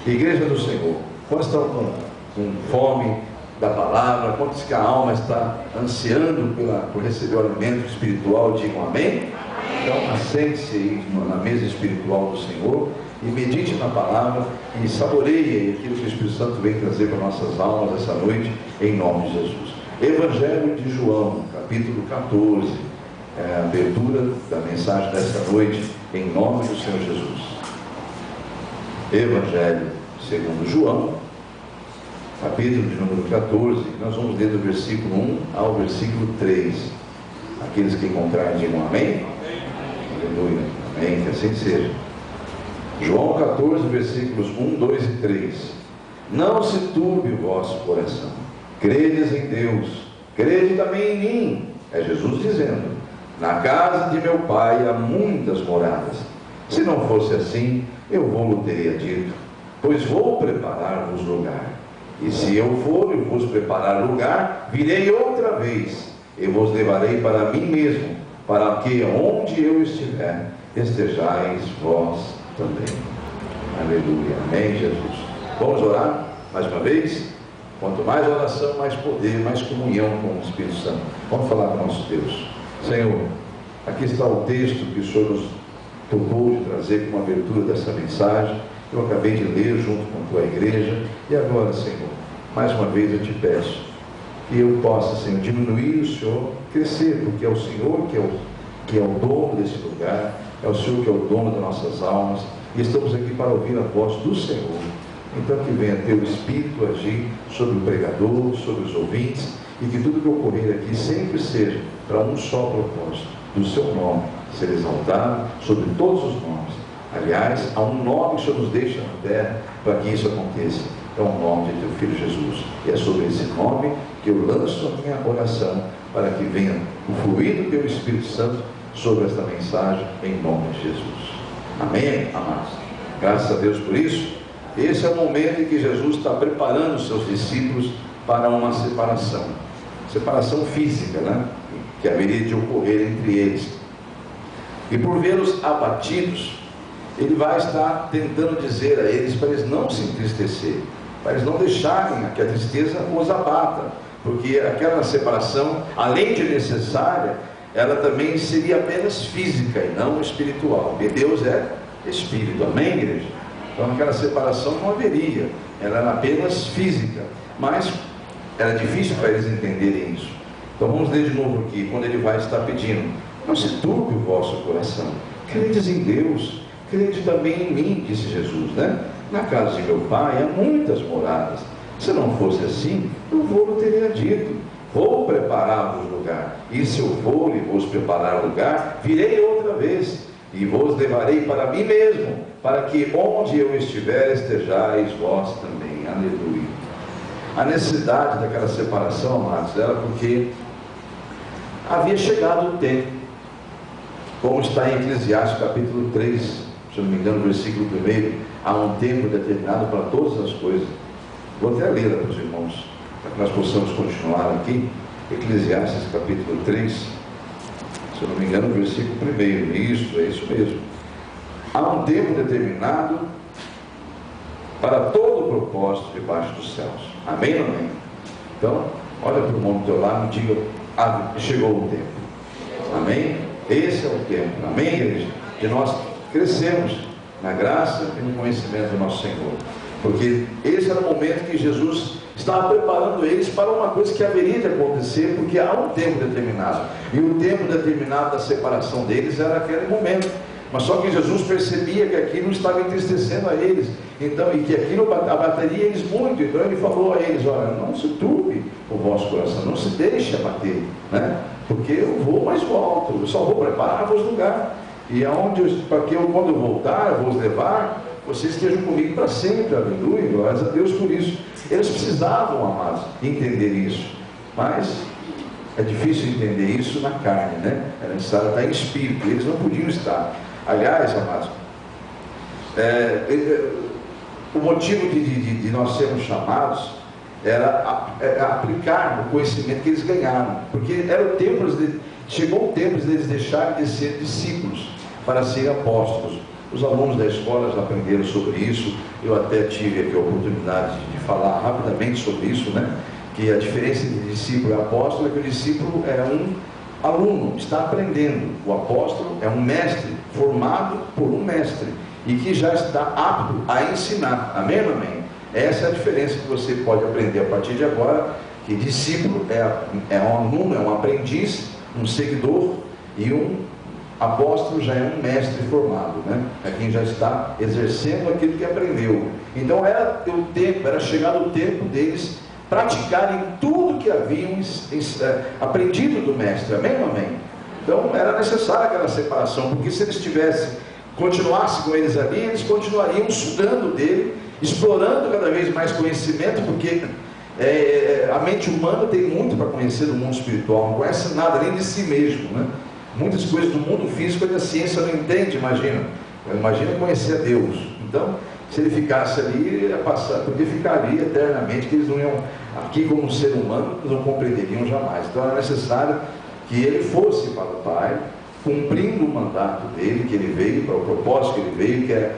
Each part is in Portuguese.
Igreja do Senhor, quantos estão com fome da palavra? Quantos que a alma está ansiando por receber o alimento espiritual? Digam amém. Então assente-se aí na mesa espiritual do Senhor e medite na palavra e saboreie aquilo que o Espírito Santo vem trazer para nossas almas essa noite, em nome de Jesus. Evangelho de João, capítulo 14, a abertura da mensagem desta noite, em nome do Senhor Jesus. Evangelho segundo João, capítulo de número 14, nós vamos ler do versículo 1 ao versículo 3. Aqueles que encontrarem, digam amém. Aleluia, amém, que assim seja. João 14, versículos 1, 2 e 3. Não se turbe o vosso coração, credes em Deus, crede também em mim. É Jesus dizendo: na casa de meu pai há muitas moradas. Se não fosse assim, eu vou-lo teria dito, pois vou preparar-vos lugar. E se eu for e vos preparar lugar, virei outra vez e vos levarei para mim mesmo, para que onde eu estiver, estejais vós também. Aleluia, amém, Jesus. Vamos orar mais uma vez? Quanto mais oração, mais poder, mais comunhão com o Espírito Santo. Vamos falar com o nosso Deus. Senhor, aqui está o texto que o Senhor nos tocou de trazer como abertura dessa mensagem. Eu acabei de ler junto com a tua igreja. E agora, Senhor, mais uma vez eu te peço que eu possa, Senhor, diminuir e o Senhor crescer, porque é o Senhor que é o dono desse lugar, é o Senhor que é o dono das nossas almas, e estamos aqui para ouvir a voz do Senhor. Então que venha teu Espírito agir sobre o pregador, sobre os ouvintes, e que tudo que ocorrer aqui sempre seja para um só propósito, do seu nome ser exaltado sobre todos os nomes. Aliás, há um nome que o Senhor nos deixa na terra para que isso aconteça. É o nome de teu Filho Jesus. E é sobre esse nome que eu lanço a minha oração, para que venha o fluir do teu Espírito Santo sobre esta mensagem, em nome de Jesus. Amém, amados? Graças a Deus por isso. Esse é o momento em que Jesus está preparando os seus discípulos para uma separação física, né? Que haveria de ocorrer entre eles. E por vê-los abatidos, ele vai estar tentando dizer a eles para eles não se entristecerem, para eles não deixarem que a tristeza os abata, porque aquela separação, além de necessária, ela também seria apenas física e não espiritual, porque Deus é Espírito, amém, igreja? Então aquela separação não haveria, ela era apenas física, mas era difícil para eles entenderem isso. Então vamos ler de novo aqui, quando ele vai estar pedindo: não se turbe o vosso coração, credes em Deus, crede também em mim, disse Jesus, né? Na casa de meu pai há muitas moradas. Se não fosse assim, eu vou-lo teria dito, vou preparar-vos lugar. E se eu for e vos preparar lugar, virei outra vez e vos levarei para mim mesmo, para que onde eu estiver, estejais vós também. Aleluia. A necessidade daquela separação, amados, era porque havia chegado o tempo, como está em Eclesiastes capítulo 3, se não me engano, versículo 1, há um tempo determinado para todas as coisas. Vou até ler para os irmãos, para que nós possamos continuar aqui. Eclesiastes capítulo 3, se não me engano, versículo 1. Isso, é isso mesmo. Há um tempo determinado para todo o propósito debaixo dos céus. Amém ou não amém? Então, olha para o irmão do teu lado e diga: chegou o tempo. Amém? Esse é o tempo. Amém, igreja? Que nós crescemos na graça e no conhecimento do nosso Senhor. Porque esse era o momento que Jesus estava preparando eles para uma coisa que haveria de acontecer, porque há um tempo determinado. E o tempo determinado da separação deles era aquele momento. Mas só que Jesus percebia que aquilo estava entristecendo a eles, então, e que aquilo abateria eles muito. Então ele falou a eles: olha, não se turbe o vosso coração, não se deixe abater, né? Porque eu vou, mas volto, eu só vou preparar-vos lugar. E para que quando eu voltar, eu vou os levar, vocês estejam comigo para sempre. Aleluia, glórias a Deus por isso. Eles precisavam, amados, entender isso, mas é difícil entender isso na carne, né? Era necessário estar em espírito, eles não podiam estar. Aliás, amados, o motivo de nós sermos chamados era aplicar o conhecimento que eles ganharam, porque era o tempo, chegou o tempo deles deixarem de ser discípulos para serem apóstolos. Os alunos da escola já aprenderam sobre isso. Eu até tive aqui a oportunidade de falar rapidamente sobre isso, né? Que a diferença entre discípulo e apóstolo é que o discípulo é um aluno, está aprendendo. O apóstolo é um mestre, formado por um mestre, e que já está apto a ensinar. Amém ou amém? Essa é a diferença que você pode aprender a partir de agora, que discípulo é um aluno, é um aprendiz, um seguidor, e um apóstolo já é um mestre formado, né? É quem já está exercendo aquilo que aprendeu. Então era chegado o tempo deles praticarem tudo que haviam aprendido do mestre. Amém ou amém? Então era necessária aquela separação, porque se eles continuassem com eles ali, eles continuariam sugando dele, explorando cada vez mais conhecimento, porque a mente humana tem muito para conhecer do mundo espiritual, não conhece nada nem de si mesmo, né? Muitas coisas do mundo físico a ciência não entende, imagina conhecer a Deus. Então, se ele ficasse ali, podia ficar ali eternamente, que eles não iam, aqui como ser humano, não compreenderiam jamais. Então era necessário que ele fosse para o Pai, cumprindo o mandato dele, que ele veio, para o propósito que ele veio, que é,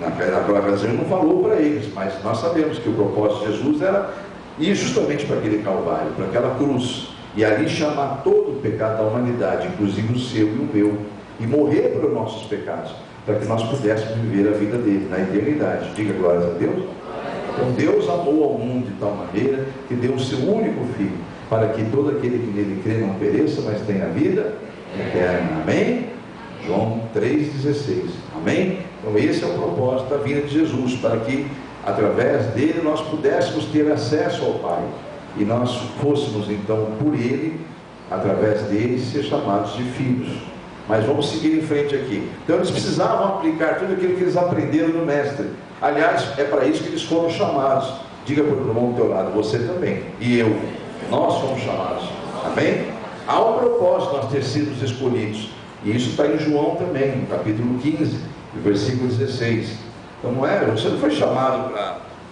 naquela ocasião ele não falou para eles, mas nós sabemos que o propósito de Jesus era ir justamente para aquele Calvário, para aquela cruz, e ali chamar todo o pecado da humanidade, inclusive o seu e o meu, e morrer pelos nossos pecados, para que nós pudéssemos viver a vida dele na eternidade. Diga glórias a Deus. Então Deus amou ao mundo de tal maneira que deu o seu único Filho, para que todo aquele que nele crê não pereça, mas tenha vida eterna. Amém? João 3,16. Amém? Então esse é o propósito da vinda de Jesus, para que através dele nós pudéssemos ter acesso ao Pai, e nós fôssemos então por ele, através dele, ser chamados de filhos. Mas vamos seguir em frente aqui. Então eles precisavam aplicar tudo aquilo que eles aprenderam do mestre. Aliás, é para isso que eles foram chamados. Diga para o irmão do teu lado, você também, e eu, nós fomos chamados. Amém? Há um propósito nós ter sido escolhidos, e isso está em João também, no capítulo 15, versículo 16. Então você não foi chamado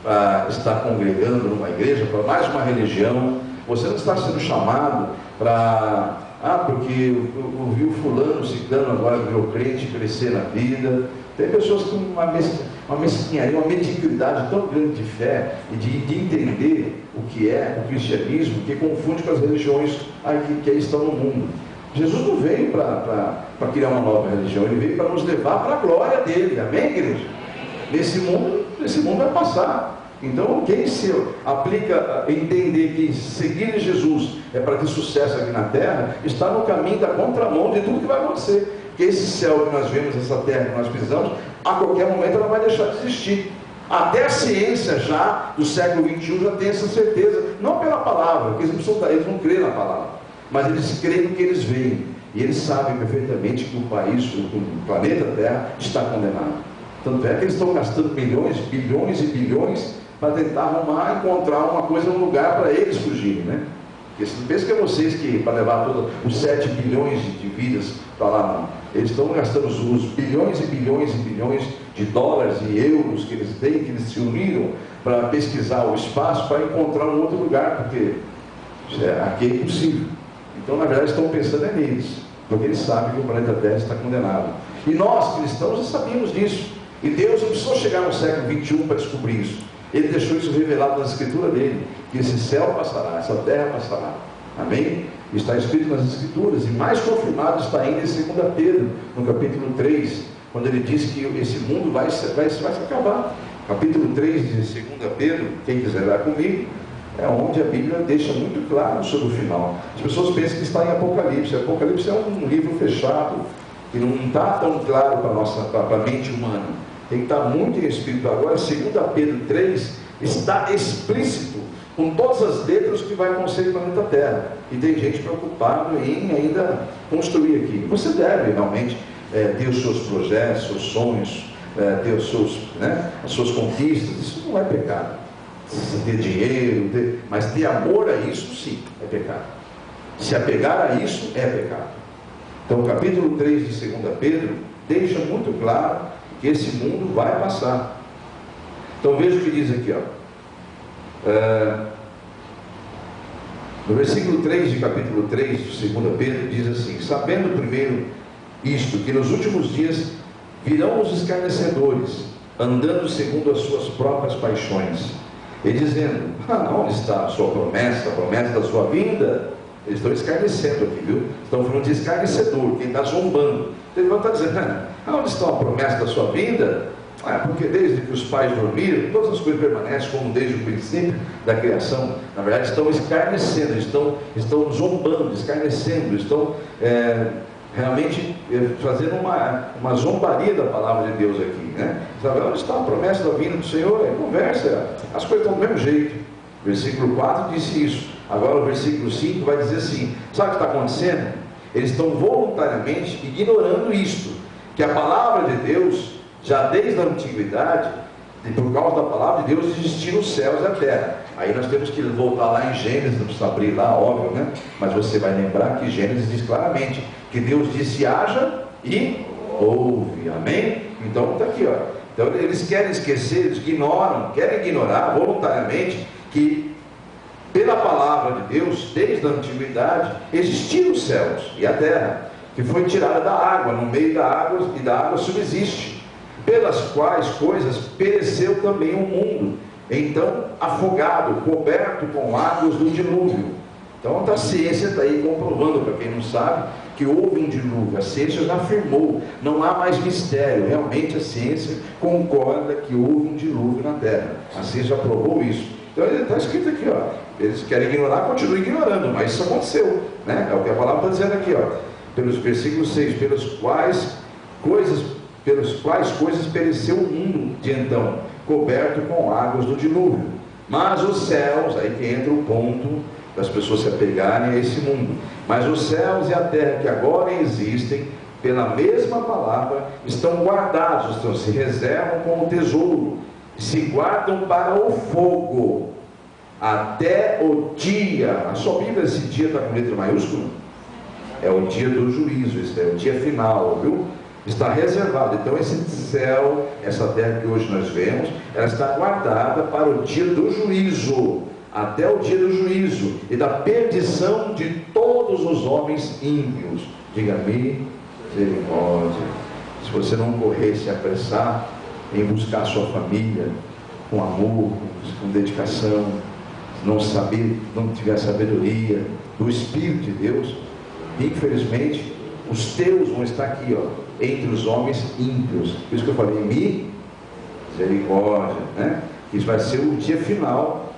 para estar congregando numa igreja, para mais uma religião. Você não está sendo chamado para porque eu vi o fulano, ciclano agora virou crente, crescer na vida. Tem pessoas que têm uma mesquinharia, uma mediocridade tão grande de fé e de entender o que é o cristianismo, que confunde com as religiões que aí estão no mundo. Jesus não veio para criar uma nova religião, ele veio para nos levar para a glória dele. Amém, igreja? Esse mundo vai passar. Então quem se aplica a entender que seguir Jesus é para ter sucesso aqui na terra, está no caminho da contramão de tudo que vai acontecer. Porque esse céu que nós vemos, essa terra que nós pisamos, a qualquer momento ela vai deixar de existir. Até a ciência já do século XXI já tem essa certeza, não pela palavra, porque eles não creem na palavra, mas eles creem no que eles veem, e eles sabem perfeitamente que o planeta Terra está condenado. Tanto é que eles estão gastando milhões, bilhões e bilhões para tentar encontrar uma coisa, um lugar para eles fugirem, né? Porque você não pensa que é vocês que, para levar todos os 7 bilhões de vidas para lá, não. Eles estão gastando os bilhões e bilhões e bilhões de dólares e euros que eles têm, que eles se uniram para pesquisar o espaço, para encontrar um outro lugar, porque aqui é impossível. Então, na verdade, estão pensando neles, porque eles sabem que o planeta Terra está condenado. E nós, cristãos, já sabíamos disso. E Deus não precisou chegar no século XXI para descobrir isso. Ele deixou isso revelado na escritura dele, que esse céu passará, essa terra passará. Amém? Está escrito nas escrituras, e mais confirmado está ainda em 2 Pedro, no capítulo 3, quando ele diz que esse mundo vai se acabar. Capítulo 3 de 2 Pedro, quem quiser ler comigo, é onde a Bíblia deixa muito claro sobre o final. As pessoas pensam que está em Apocalipse. Apocalipse é um livro fechado, que não está tão claro para a mente humana. Tem que estar muito em espírito. Agora, 2 Pedro 3 está explícito, com todas as letras que vai acontecer no planeta Terra. E tem gente preocupada em ainda construir aqui. Você deve realmente ter os seus projetos, seus sonhos, ter as suas conquistas. Isso não é pecado. Ter dinheiro, mas ter amor a isso, sim, é pecado. Se apegar a isso, é pecado. Então, o capítulo 3 de 2 Pedro deixa muito claro que esse mundo vai passar. Então veja o que diz aqui, no versículo 3 de capítulo 3 de 2 Pedro diz assim: sabendo primeiro isto, que nos últimos dias virão os escarnecedores, andando segundo as suas próprias paixões, e dizendo: onde está a sua promessa, a promessa da sua vinda? Eles estão escarnecendo aqui, viu? Estão falando de escarnecedor, quem está zombando. Ele vai estar dizendo: onde está a promessa da sua vinda? Porque desde que os pais dormiram, todas as coisas permanecem como desde o princípio da criação. Na verdade, estão escarnecendo, estão zombando, escarnecendo, estão realmente fazendo uma zombaria da palavra de Deus aqui, né? Sabe, onde está a promessa da vinda do Senhor? É conversa, as coisas estão do mesmo jeito. Versículo 4 disse isso. Agora o versículo 5 vai dizer assim: sabe o que está acontecendo? Eles estão voluntariamente ignorando isto, que a palavra de Deus, já desde a antiguidade, e por causa da palavra de Deus, existiram os céus e a terra. Aí nós temos que voltar lá em Gênesis, não precisa abrir lá, óbvio, né? Mas você vai lembrar que Gênesis diz claramente que Deus disse: haja e houve, amém? Então está aqui, ó. Então eles querem esquecer, eles querem ignorar voluntariamente que pela palavra de Deus, desde a antiguidade, existiram os céus e a terra, que foi tirada da água, no meio da água, e da água subsiste, pelas quais coisas pereceu também o mundo, então afogado, coberto com águas do dilúvio. Então a ciência está aí comprovando, para quem não sabe, que houve um dilúvio. A ciência já afirmou, não há mais mistério, realmente a ciência concorda que houve um dilúvio na terra, a ciência já provou isso. Então está escrito aqui, ó, eles querem ignorar, continuam ignorando, mas isso aconteceu, né? É o que a palavra está dizendo aqui, ó, pelos versículos 6, pelas quais coisas pereceu o mundo de então, coberto com águas do dilúvio. Mas os céus, aí que entra o ponto das pessoas se apegarem a esse mundo, mas os céus e a terra que agora existem, pela mesma palavra, estão guardados, então se reservam como tesouro, se guardam para o fogo, até o dia. A sua Bíblia, esse dia está com letra maiúscula? É o dia do juízo, esse é o dia final, viu? Está reservado. Então esse céu, essa terra que hoje nós vemos, ela está guardada para o dia do juízo, até o dia do juízo e da perdição de todos os homens ímpios. Diga-me, misericórdia. Se você não correr, se apressar em buscar a sua família com amor, com dedicação, não tiver sabedoria do Espírito de Deus, infelizmente os teus vão estar aqui, ó, entre os homens ímpios. Por isso que eu falei misericórdia, né? Isso vai ser o dia final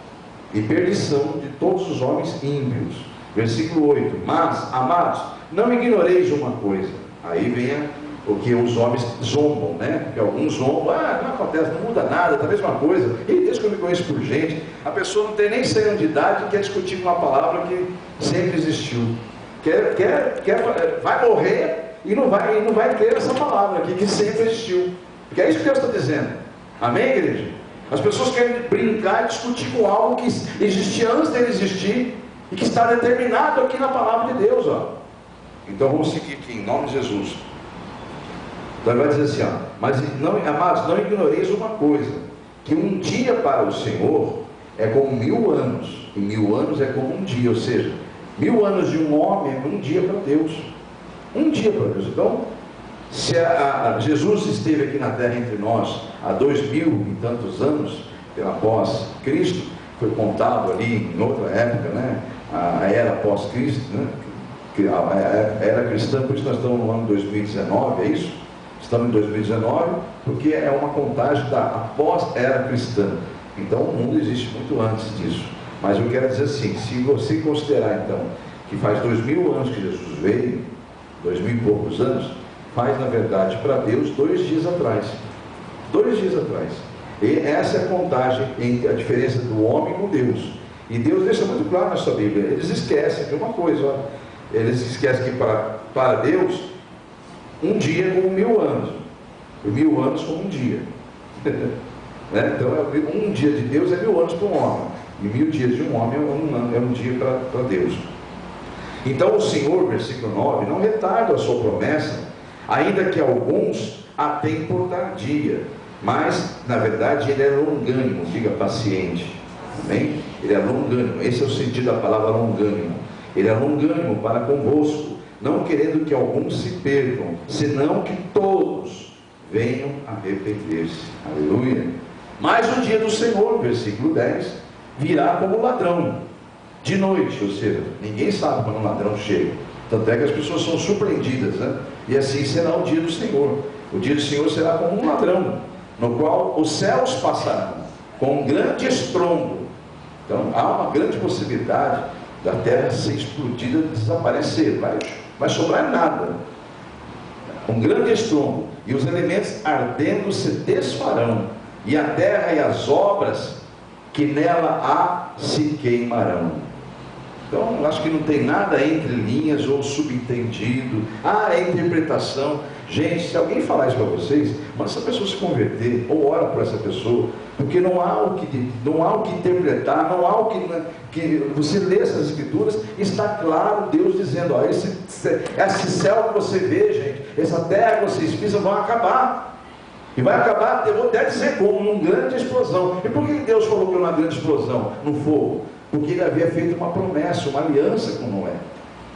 e perdição de todos os homens ímpios. Versículo 8: mas, amados, não ignoreis uma coisa. Aí vem o que os homens zombam, né? Porque alguns zombam: não acontece, não muda nada, está a mesma coisa. E desde que eu me conheço por gente, a pessoa não tem nem 100 anos de idade e quer discutir com uma palavra que sempre existiu. Vai morrer e não vai ter essa palavra aqui que sempre existiu. Porque é isso que Deus está dizendo. Amém, igreja? As pessoas querem brincar e discutir com algo que existia antes dele existir e que está determinado aqui na palavra de Deus, ó. Então vamos seguir aqui em nome de Jesus. Então ele vai dizer assim, ó: mas amados, não ignoreis uma coisa, que um dia para o Senhor é como 1000 anos, e 1000 anos é como um dia. Ou seja, 1000 anos de um homem é um dia para Deus. Um dia para Deus. Então, se Jesus esteve aqui na terra entre nós há 2000 e tantos anos, após Cristo, foi contado ali em outra época, né? A era pós-Cristo, né? A era cristã, por isso nós estamos no ano 2019, é isso? Estamos em 2019, porque é uma contagem da após-era cristã. Então o mundo existe muito antes disso. Mas eu quero dizer assim, se você considerar então que faz 2000 anos que Jesus veio, 2000 e poucos anos, faz na verdade para Deus 2 dias atrás. 2 dias atrás. E essa é a contagem entre a diferença do homem com Deus. E Deus deixa muito claro na sua Bíblia. Eles esquecem de uma coisa, ó. Eles esquecem que para Deus um dia é como 1000 anos, e 1000 anos como um dia. Né? Então um dia de Deus é 1000 anos para um homem, e 1000 dias de um homem é um dia para Deus. Então o Senhor, versículo 9, não retarda a sua promessa, ainda que alguns a tenham por tardia, mas na verdade ele é longânimo, diga paciente. Amém? Ele é longânimo, esse é o sentido da palavra longânimo. Ele é longânimo para convosco, não querendo que alguns se percam, senão que todos venham arrepender-se. Aleluia. Mas o dia do Senhor, versículo 10, virá como ladrão, de noite, ou seja, ninguém sabe quando um ladrão chega. Tanto é que as pessoas são surpreendidas, né? E assim será o dia do Senhor. O dia do Senhor será como um ladrão, no qual os céus passarão com um grande estrondo. Então há uma grande possibilidade da terra ser explodida, desaparecer, vai sobrar nada. Um grande estrondo, e os elementos ardendo se desfarão, e a terra e as obras que nela há se queimarão. Então, acho que não tem nada entre linhas ou subentendido. É interpretação. Gente, se alguém falar isso para vocês, manda essa pessoa se converter, ou ora por essa pessoa, porque não há o que interpretar, não há o que você lê essas escrituras, está claro Deus dizendo, esse céu que você vê, gente, essa terra que vocês pisam, vão acabar. E vai acabar, eu vou até dizer como, numa grande explosão. E por que Deus colocou uma grande explosão no fogo? Porque ele havia feito uma promessa, uma aliança com Noé.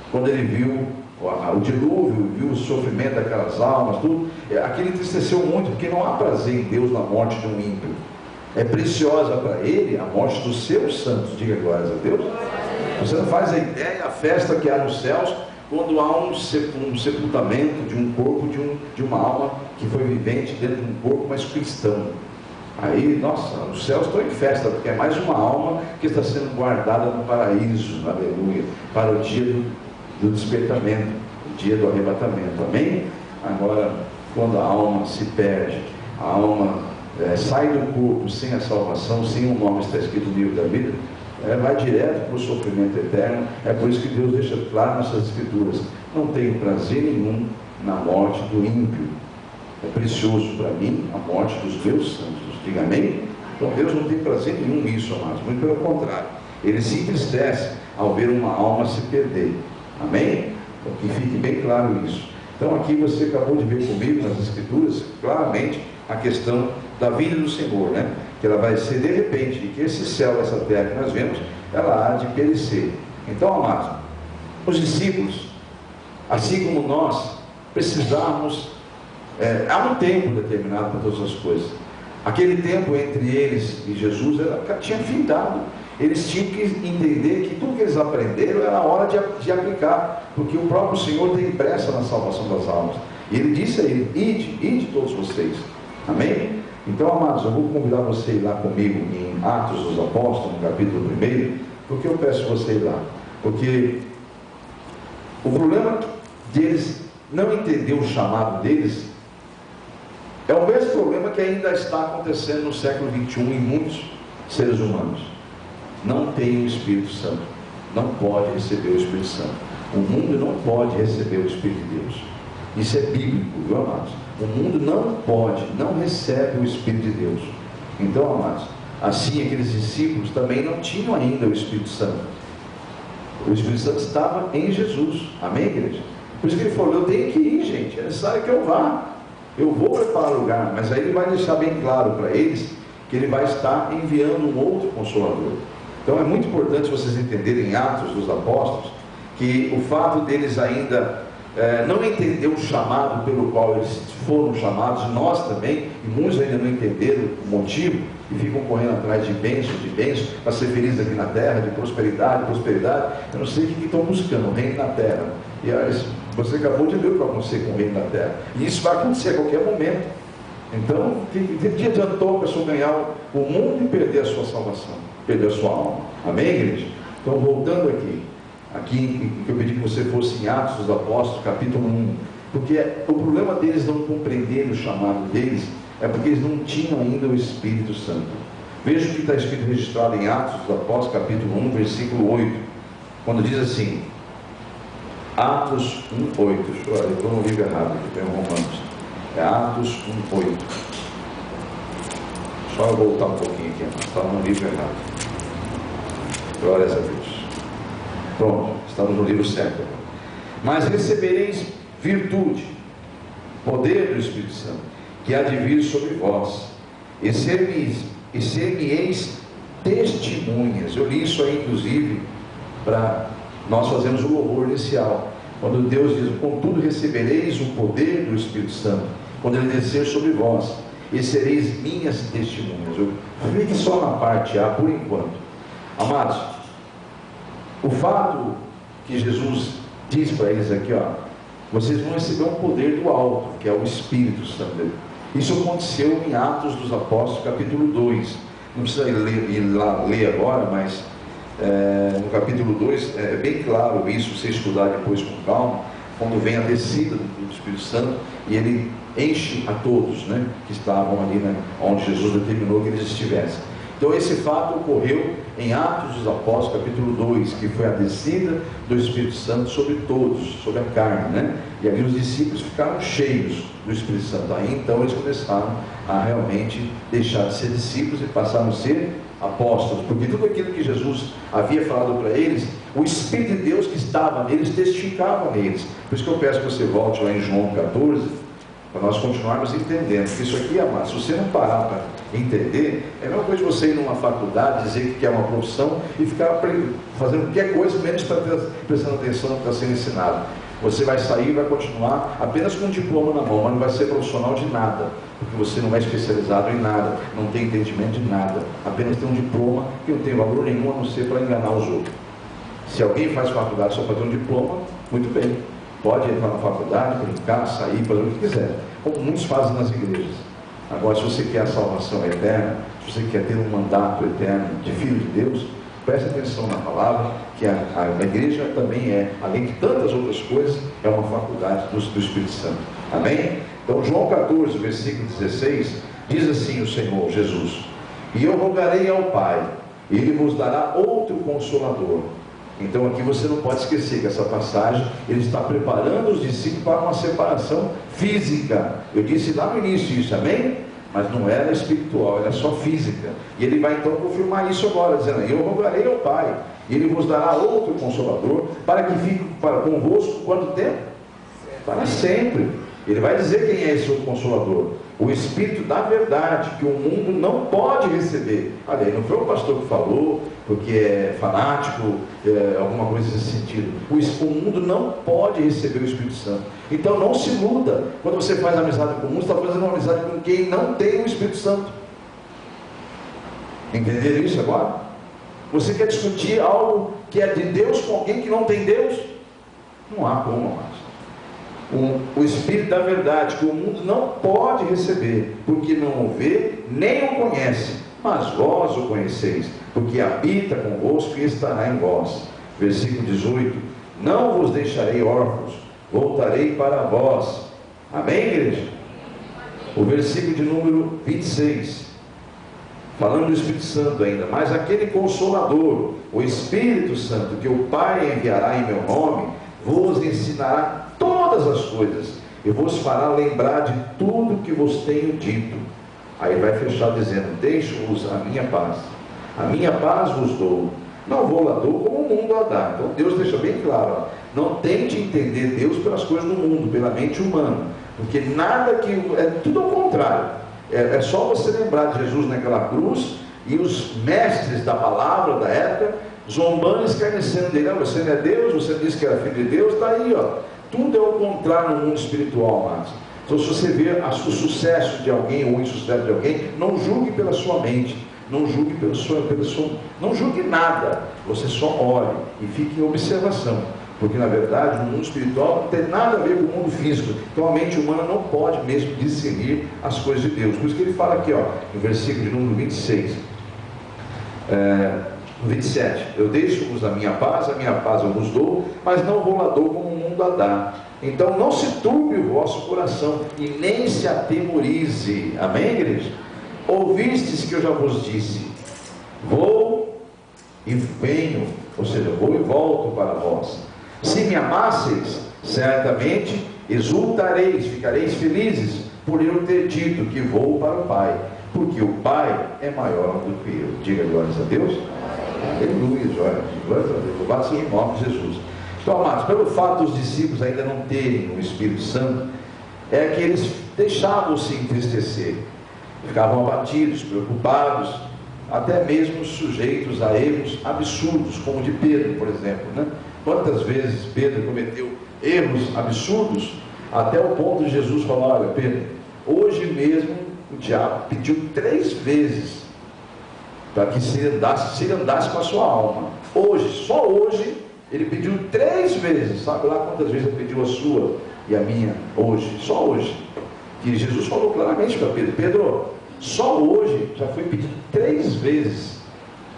Quando ele viu o dilúvio, viu o sofrimento daquelas almas, tudo, aquilo entristeceu muito, porque não há prazer em Deus na morte de um ímpio. É preciosa para ele a morte dos seus santos. Diga glórias a Deus. Você não faz a ideia, a festa que há nos céus, quando há um sepultamento de um corpo, de uma alma que foi vivente dentro de um corpo, mas cristão. Aí, nossa, os céus estão em festa, porque é mais uma alma que está sendo guardada no paraíso, aleluia, para o dia do despertamento, o dia do arrebatamento, amém? Agora, quando a alma se perde, a alma sai do corpo sem a salvação, sem o nome está escrito no livro da vida, vai direto para o sofrimento eterno. É por isso que Deus deixa claro nessas escrituras: não tenho prazer nenhum na morte do ímpio. É precioso para mim a morte dos meus santos. Diga amém? Então Deus não tem prazer nenhum nisso, amados, muito pelo contrário, ele se entristece ao ver uma alma se perder, amém? Então que fique bem claro isso. Então aqui você acabou de ver comigo nas escrituras claramente a questão da vinda do Senhor, né? Que ela vai ser de repente, e que esse céu, essa terra que nós vemos, ela há de perecer. Então, amados, os discípulos, assim como nós, precisamos, há um tempo determinado para todas as coisas. Aquele tempo entre eles e Jesus tinha findado. Eles tinham que entender que tudo que eles aprenderam era a hora de aplicar, porque o próprio Senhor tem pressa na salvação das almas. E ele disse a ele: ide todos vocês. Amém? Então, amados, eu vou convidar você a ir lá comigo em Atos dos Apóstolos, no capítulo 1. Porque eu peço você ir lá? Porque o problema deles não entender o chamado deles é o mesmo problema que ainda está acontecendo no século XXI em muitos seres humanos. Não tem o Espírito Santo, não pode receber o Espírito Santo. O mundo não pode receber o Espírito de Deus. Isso é bíblico, viu, amados? O mundo não recebe o Espírito de Deus. Então, amados, assim aqueles discípulos também não tinham ainda o Espírito Santo. O Espírito Santo estava em Jesus, amém, igreja? Por isso que ele falou: eu tenho que ir, gente, é necessário que eu vá. Eu vou preparar o lugar, mas aí ele vai deixar bem claro para eles que ele vai estar enviando um outro Consolador. Então é muito importante vocês entenderem em Atos dos Apóstolos que o fato deles ainda não entender o chamado pelo qual eles foram chamados, nós também, e muitos ainda não entenderam o motivo, e ficam correndo atrás de bênção, para ser feliz aqui na terra, de prosperidade. Eu não sei o que estão buscando, o reino na terra. E você acabou de ver o que vai acontecer com o reino na terra, e isso vai acontecer a qualquer momento. Então, que adiantou a pessoa ganhar o mundo e perder a sua salvação, perder a sua alma? Amém, igreja? Então, voltando aqui que eu pedi que você fosse em Atos dos Apóstolos, capítulo 1, porque o problema deles não compreenderem o chamado deles é porque eles não tinham ainda o Espírito Santo. Veja o que está escrito, registrado em Atos dos Apóstolos, capítulo 1, versículo 8, quando diz assim, Atos 1:8. Eu estou no livro errado, aqui tem Romanos. É Atos 1:8. Só eu voltar um pouquinho aqui, está no livro errado. Glórias a Deus. Pronto, estamos no livro certo. Mas recebereis virtude, poder do Espírito Santo, que há de vir sobre vós, e ser-me-eis testemunhas. Eu li isso aí, inclusive, para nós fazermos o louvor inicial, quando Deus diz: contudo recebereis o poder do Espírito Santo, quando ele descer sobre vós, e sereis minhas testemunhas. Fique só na parte A por enquanto. Amados, o fato que Jesus diz para eles aqui, ó, vocês vão receber um poder do alto, que é o Espírito Santo. Isso aconteceu em Atos dos Apóstolos, capítulo 2. Não precisa ir lá ler agora, mas no capítulo 2 é bem claro isso, você estudar depois com calma, quando vem a descida do Espírito Santo e ele enche a todos, né, que estavam ali, né, onde Jesus determinou que eles estivessem. Então esse fato ocorreu em Atos dos Apóstolos, capítulo 2, que foi a descida do Espírito Santo sobre todos, sobre a carne, né? E ali os discípulos ficaram cheios do Espírito Santo. Aí então eles começaram a realmente deixar de ser discípulos e passaram a ser apóstolos, porque tudo aquilo que Jesus havia falado para eles, o Espírito de Deus que estava neles testificava neles. Por isso que eu peço que você volte lá em João 14, para nós continuarmos entendendo, porque isso aqui, amado, se você não parar para entender, é a mesma coisa de você ir numa faculdade, dizer que quer uma profissão e ficar fazendo qualquer coisa, menos prestando atenção no que está sendo ensinado. Você vai sair e vai continuar apenas com um diploma na mão, mas não vai ser profissional de nada, porque você não é especializado em nada, não tem entendimento de nada, apenas tem um diploma que não tem valor nenhum a não ser para enganar os outros. Se alguém faz faculdade só para ter um diploma, muito bem, pode entrar na faculdade, brincar, sair, fazer o que quiser, como muitos fazem nas igrejas. Agora, se você quer a salvação eterna, se você quer ter um mandato eterno de filho de Deus, preste atenção na palavra, que a igreja também é, além de tantas outras coisas, é uma faculdade do Espírito Santo. Amém? Então João 14, versículo 16, diz assim o Senhor Jesus: e eu rogarei ao Pai, e Ele vos dará outro Consolador. Então aqui você não pode esquecer que essa passagem, ele está preparando os discípulos para uma separação física. Eu disse lá no início isso, amém? Mas não era espiritual, era só física. E ele vai então confirmar isso agora, dizendo: eu rogarei ao Pai, e Ele vos dará outro Consolador, para que fique convosco quanto tempo? Para sempre. Ele vai dizer quem é esse outro Consolador: o Espírito da verdade, que o mundo não pode receber. Olha aí, não foi o pastor que falou, porque é fanático, alguma coisa nesse sentido. O mundo não pode receber o Espírito Santo. Então não se iluda. Quando você faz amizade com o mundo, você está fazendo uma amizade com quem não tem o Espírito Santo. Entenderam isso agora? Você quer discutir algo que é de Deus com alguém que não tem Deus? Não há como, amados. O Espírito da verdade, que o mundo não pode receber, porque não o vê, nem o conhece, mas vós o conheceis, porque habita convosco e estará em vós. Versículo 18: não vos deixarei órfãos, voltarei para vós. Amém, igreja? O versículo de número 26, falando do Espírito Santo ainda: mas aquele Consolador, o Espírito Santo, que o Pai enviará em meu nome, vos ensinará todas as coisas, e vos fará lembrar de tudo que vos tenho dito. Aí vai fechar dizendo: deixo-vos a minha paz vos dou, não vou lá dou como o mundo a dá. Então Deus deixa bem claro, ó, não tente entender Deus pelas coisas do mundo, pela mente humana, porque nada que, é tudo ao contrário. É só você lembrar de Jesus naquela cruz, e os mestres da palavra da época zombando e escarnecendo dele: ah, você não é Deus, você disse que era filho de Deus, está aí, ó. Tudo é o contrário no mundo espiritual, amados. Então, se você vê o sucesso de alguém ou o insucesso de alguém, não julgue pela sua mente, não julgue não julgue nada. Você só olhe e fique em observação, porque na verdade o mundo espiritual não tem nada a ver com o mundo físico. Então a mente humana não pode mesmo discernir as coisas de Deus. Por isso que ele fala aqui, ó, no versículo de número 26, 27: eu deixo-vos a minha paz eu vos dou, mas não vou lá dou como o mundo a dá. Então não se turbe o vosso coração, e nem se atemorize. Amém, igreja? Ouvistes que eu já vos disse: vou e venho, ou seja, vou e volto para vós. Se me amasseis, certamente exultareis, ficareis felizes, por eu ter dito que vou para o Pai, porque o Pai é maior do que eu. Diga glórias a Deus. Aleluia, glória a Deus. Louvado seja o nome de Jesus. Então, amados, pelo fato dos discípulos ainda não terem o Espírito Santo, é que eles deixavam-se entristecer, ficavam abatidos, preocupados, até mesmo sujeitos a erros absurdos, como o de Pedro, por exemplo, né? Quantas vezes Pedro cometeu erros absurdos, até o ponto de Jesus falar: olha, Pedro, hoje mesmo o diabo pediu 3 vezes para que se andasse com a sua alma. Hoje, só hoje, ele pediu 3 vezes. Sabe lá quantas vezes ele pediu a sua e a minha? Hoje, só hoje. Que Jesus falou claramente para Pedro: Pedro, só hoje já foi pedido 3 vezes.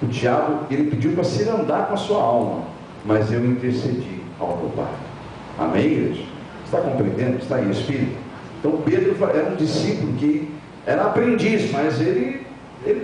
O diabo, ele pediu para se andar com a sua alma, mas eu intercedi ao meu Pai. Amém, igreja? Está compreendendo? Está aí, Espírito? Então Pedro era um discípulo que era aprendiz, mas ele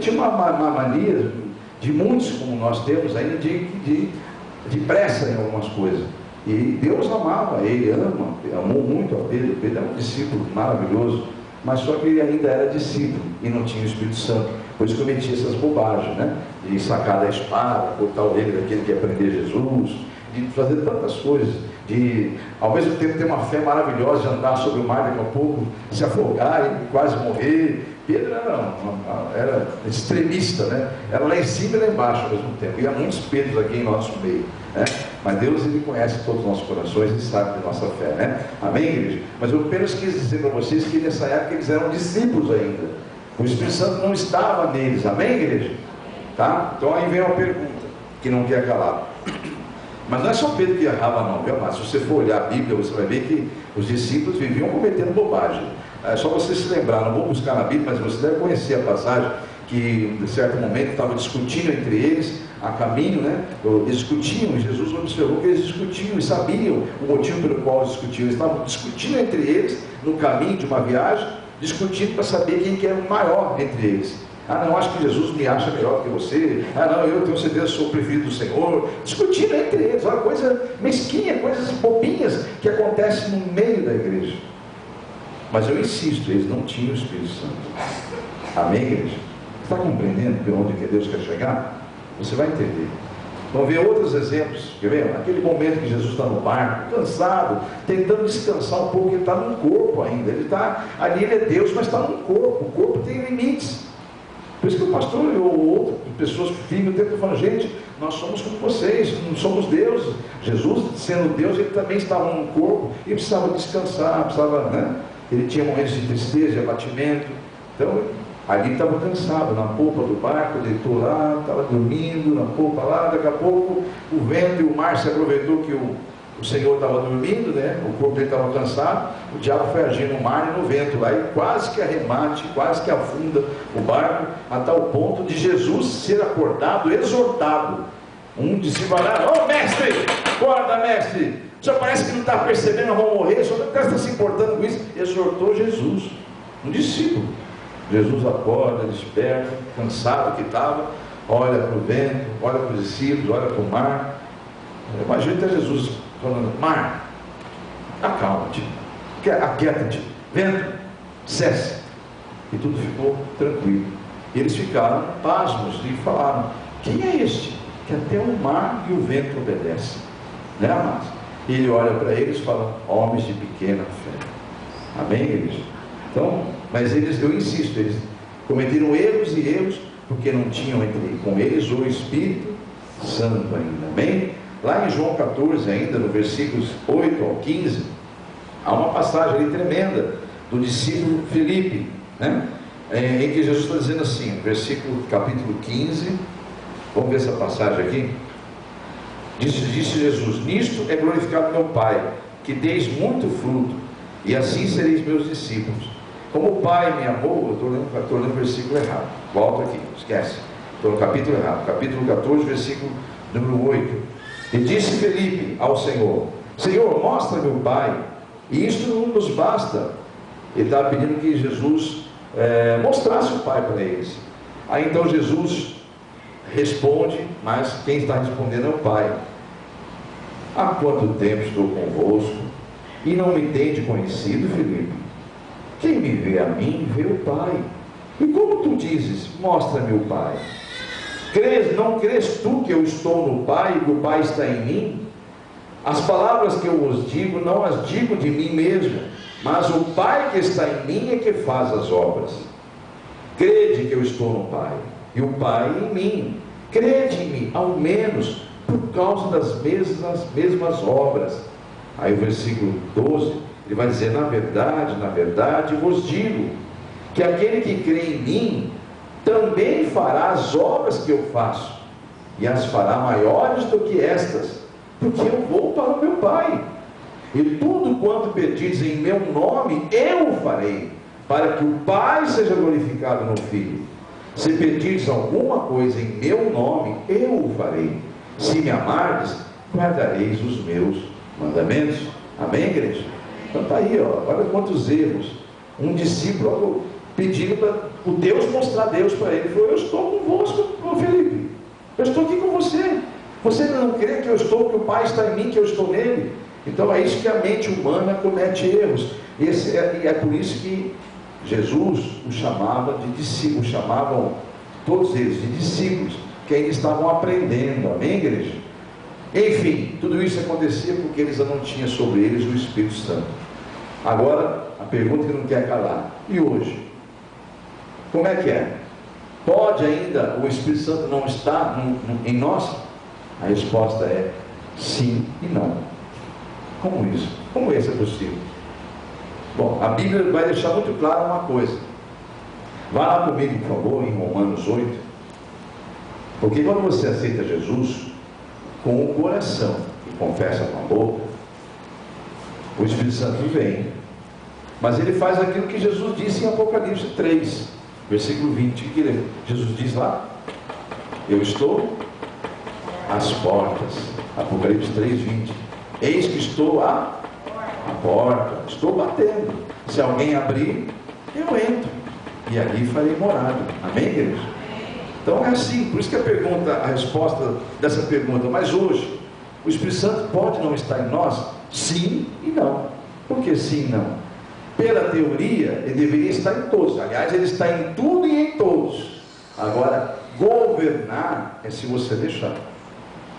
tinha uma mania de muitos, como nós temos ainda, de pressa em algumas coisas. E Deus amava ele, amou muito a Pedro. Pedro era um discípulo maravilhoso, mas só que ele ainda era discípulo e não tinha o Espírito Santo. Por isso cometia essas bobagens, né? De sacar da espada, cortar o orelha daquele que ia prender Jesus, de fazer tantas coisas, de ao mesmo tempo ter uma fé maravilhosa, de andar sobre o mar, daqui a pouco se afogar e quase morrer. Pedro era extremista, né? Era lá em cima e lá embaixo ao mesmo tempo. E há muitos Pedros aqui em nosso meio, né? Mas Deus, ele conhece todos os nossos corações e sabe da nossa fé, né? Amém, igreja? Mas eu apenas quis dizer para vocês que nessa época eles eram discípulos ainda. O Espírito Santo não estava neles. Amém, igreja? Tá? Então aí vem uma pergunta que não quer calar. Mas não é só Pedro que errava não, viu, mas se você for olhar a Bíblia, você vai ver que os discípulos viviam cometendo bobagem. É só você se lembrar, não vou buscar na Bíblia, mas você deve conhecer a passagem que em certo momento estavam discutindo entre eles a caminho, né? Discutiam, e Jesus observou que eles discutiam e sabiam o motivo pelo qual eles discutiam. Eles estavam discutindo entre eles no caminho de uma viagem, discutindo para saber quem que era o maior entre eles. Ah, não, acho que Jesus me acha melhor que você. Ah, não, eu tenho certeza que sou o preferido do Senhor. Discutindo entre eles, uma coisa mesquinha, coisas bobinhas que acontecem no meio da igreja. Mas eu insisto, eles não tinham o Espírito Santo. Amém, igreja? Está compreendendo de onde que Deus quer chegar? Você vai entender. Vamos ver outros exemplos. Quer ver? Aquele momento que Jesus está no barco, cansado, tentando descansar um pouco. Ele está num corpo ainda. Ele está ali, ele é Deus, mas está num corpo. O corpo tem limites. Por isso que o pastor ou outras pessoas ficam o tempo falando: gente, nós somos como vocês, não somos deuses. Jesus, sendo Deus, ele também estava num corpo e precisava descansar, precisava, né? Ele tinha momentos de tristeza, de abatimento. Então, ali estava cansado, na polpa do barco, deitou lá, estava dormindo, na polpa lá. Daqui a pouco o vento e o mar se aproveitou que o Senhor estava dormindo, né? O corpo dele estava cansado. O diabo foi agir no mar e no vento lá, e quase que arremate, quase que afunda o barco, a tal ponto de Jesus ser acordado, exortado. Um discípulo lá: ô mestre, acorda, mestre, o senhor parece que não está percebendo, nós vamos morrer, o senhor não está se importando com isso. Exortou Jesus, um discípulo. Jesus acorda, desperta, cansado que estava, olha para o vento, olha para os discípulos, olha para o mar. Imagina até Jesus falando: mar, acalma-te, aquieta-te, vento, cesse. E tudo ficou tranquilo. E eles ficaram pasmos e falaram: quem é este que até o mar e o vento obedecem? Né, amados? E ele olha para eles e fala: homens de pequena fé. Amém, igreja? Então, mas eles, eu insisto, eles cometeram erros e erros porque não tinham com eles o Espírito Santo ainda. Amém? Lá em João 14 ainda, no versículos 8 ao 15, há uma passagem ali tremenda do discípulo Filipe, né? Em que Jesus está dizendo assim, versículo, capítulo 15, vamos ver essa passagem aqui. Disse Jesus: nisto é glorificado meu Pai, que deis muito fruto, e assim sereis meus discípulos. Como o Pai me amou, eu estou lendo o versículo errado, volta aqui, esquece, estou no capítulo errado, capítulo 14, versículo número 8. E disse Filipe ao Senhor: Senhor, mostra-me o Pai, e isto não nos basta. Ele estava pedindo que Jesus mostrasse o Pai para eles. Aí então Jesus responde, mas quem está respondendo é o Pai. Há quanto tempo estou convosco e não me tende conhecido, Filipe? Quem me vê a mim, vê o Pai. E como tu dizes: mostra-me o Pai? Não crês tu que eu estou no Pai e que o Pai está em mim? As palavras que eu vos digo, não as digo de mim mesmo, mas o Pai que está em mim é que faz as obras. Crede que eu estou no Pai e o Pai em mim. Crede em mim, ao menos por causa das mesmas obras. Aí o versículo 12, Ele vai dizer: na verdade vos digo, que aquele que crê em mim, também fará as obras que eu faço, e as fará maiores do que estas, porque eu vou para o meu Pai. E tudo quanto pedis em meu nome, eu o farei, para que o Pai seja glorificado no Filho. Se pedires alguma coisa em meu nome, eu o farei. Se me amardes, guardareis os meus mandamentos. Amém, igreja? Então está aí, ó, olha quantos erros. Um discípulo pedindo para o Deus mostrar Deus para ele. Ele falou: eu estou convosco, Felipe, eu estou aqui com você. Você não crê que eu estou, que o Pai está em mim, que eu estou nele? Então é isso que a mente humana comete erros. E é por isso que Jesus os chamava de discípulos, chamavam todos eles de discípulos, que ainda estavam aprendendo. Amém, igreja? Enfim, tudo isso acontecia porque eles não tinham sobre eles o Espírito Santo. Agora, a pergunta que não quer calar: e hoje? Como é que é? Pode ainda o Espírito Santo não estar em nós? A resposta é sim e não. Como isso? Como isso é possível? Bom, a Bíblia vai deixar muito claro uma coisa. Vá lá comigo, por favor, em Romanos 8. Porque quando você aceita Jesus com o coração e confessa com a boca, o Espírito Santo vem. Mas ele faz aquilo que Jesus disse em Apocalipse 3, versículo 20. O que Jesus diz lá? Eu estou às portas. Apocalipse 3, 20. Eis que estou à porta, estou batendo. Se alguém abrir, eu entro, e ali farei morada. Amém, igreja? Então é assim. Por isso que a resposta dessa pergunta: mas hoje o Espírito Santo pode não estar em nós? Sim e não. Por que sim e não? Pela teoria, ele deveria estar em todos. Aliás, ele está em tudo e em todos. Agora, governar é se você deixar.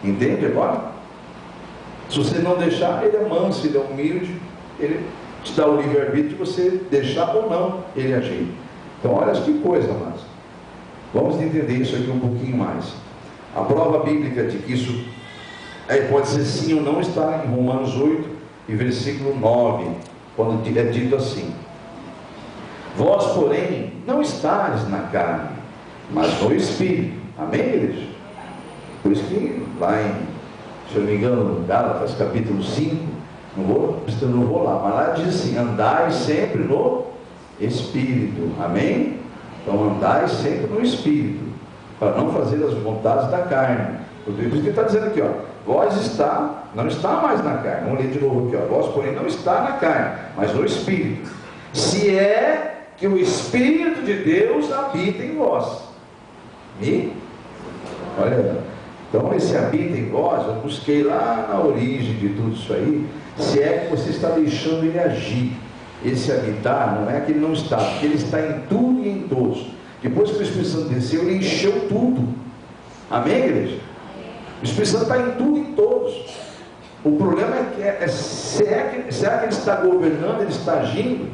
Entende agora? Se você não deixar, ele é manso, ele é humilde, ele te dá o livre-arbítrio de você deixar ou não ele agir. Então olha que coisa, amados. Vamos entender isso aqui um pouquinho mais. A prova bíblica de que isso pode ser sim ou não está em Romanos 8 e versículo 9, quando é dito assim: vós, porém, não estáis na carne, mas no Espírito. Amém, igreja? Por isso que lá em, se eu não me engano, Gálatas capítulo 5, não vou lá, mas lá diz assim: andai sempre no Espírito. Amém? Então andai sempre no Espírito, para não fazer as vontades da carne. Por isso que ele está dizendo aqui, ó: vós não está mais na carne. Vamos ler de novo aqui, ó: vós, porém, não está na carne, mas no Espírito, se é que o Espírito de Deus habita em vós. E olha, então esse habita em vós, eu busquei lá na origem de tudo isso aí, se é que você está deixando ele agir. Esse habitar não é que ele não está, porque ele está em tudo e em todos. Depois que o Espírito Santo desceu, ele encheu tudo. Amém, igreja? O Espírito Santo está em tudo e em todos. O problema é que será que ele está governando, ele está agindo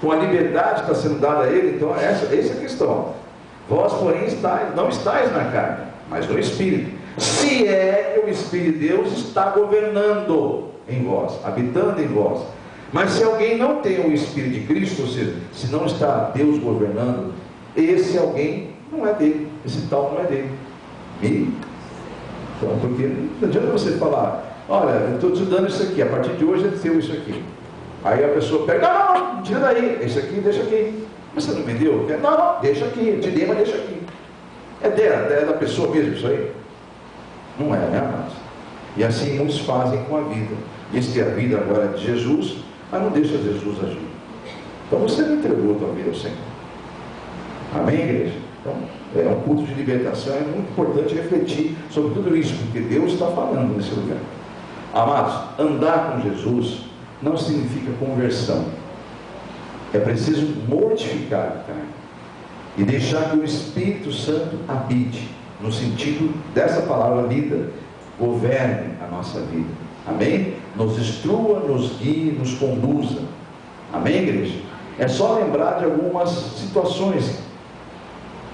com a liberdade que está sendo dada a ele? Então essa é a questão. Vós, porém, não estáis na carne, mas no Espírito, se é que o Espírito de Deus está governando em vós, habitando em vós. Mas se alguém não tem o Espírito de Cristo, ou seja, se não está Deus governando, esse alguém não é dele, esse tal não é dele. Então, porque não adianta você falar: olha, eu estou te dando isso aqui, a partir de hoje é seu isso aqui. Aí a pessoa pega: não, tira daí, esse aqui deixa aqui. Mas você não me deu? Não, deixa aqui, eu te dei, mas deixa aqui. É da pessoa mesmo isso aí? Não é, né, amados? E assim muitos fazem com a vida. Diz que a vida agora é de Jesus, mas não deixa Jesus agir. Então você não entregou a tua vida ao Senhor. Amém, igreja? Então é um culto de libertação. É muito importante refletir sobre tudo isso, porque Deus está falando nesse lugar. Amados, andar com Jesus não significa conversão. É preciso mortificar a carne e deixar que o Espírito Santo habite, no sentido dessa palavra vida, governe a nossa vida. Amém? Nos instrua, nos guie, nos conduza. Amém, igreja? É só lembrar de algumas situações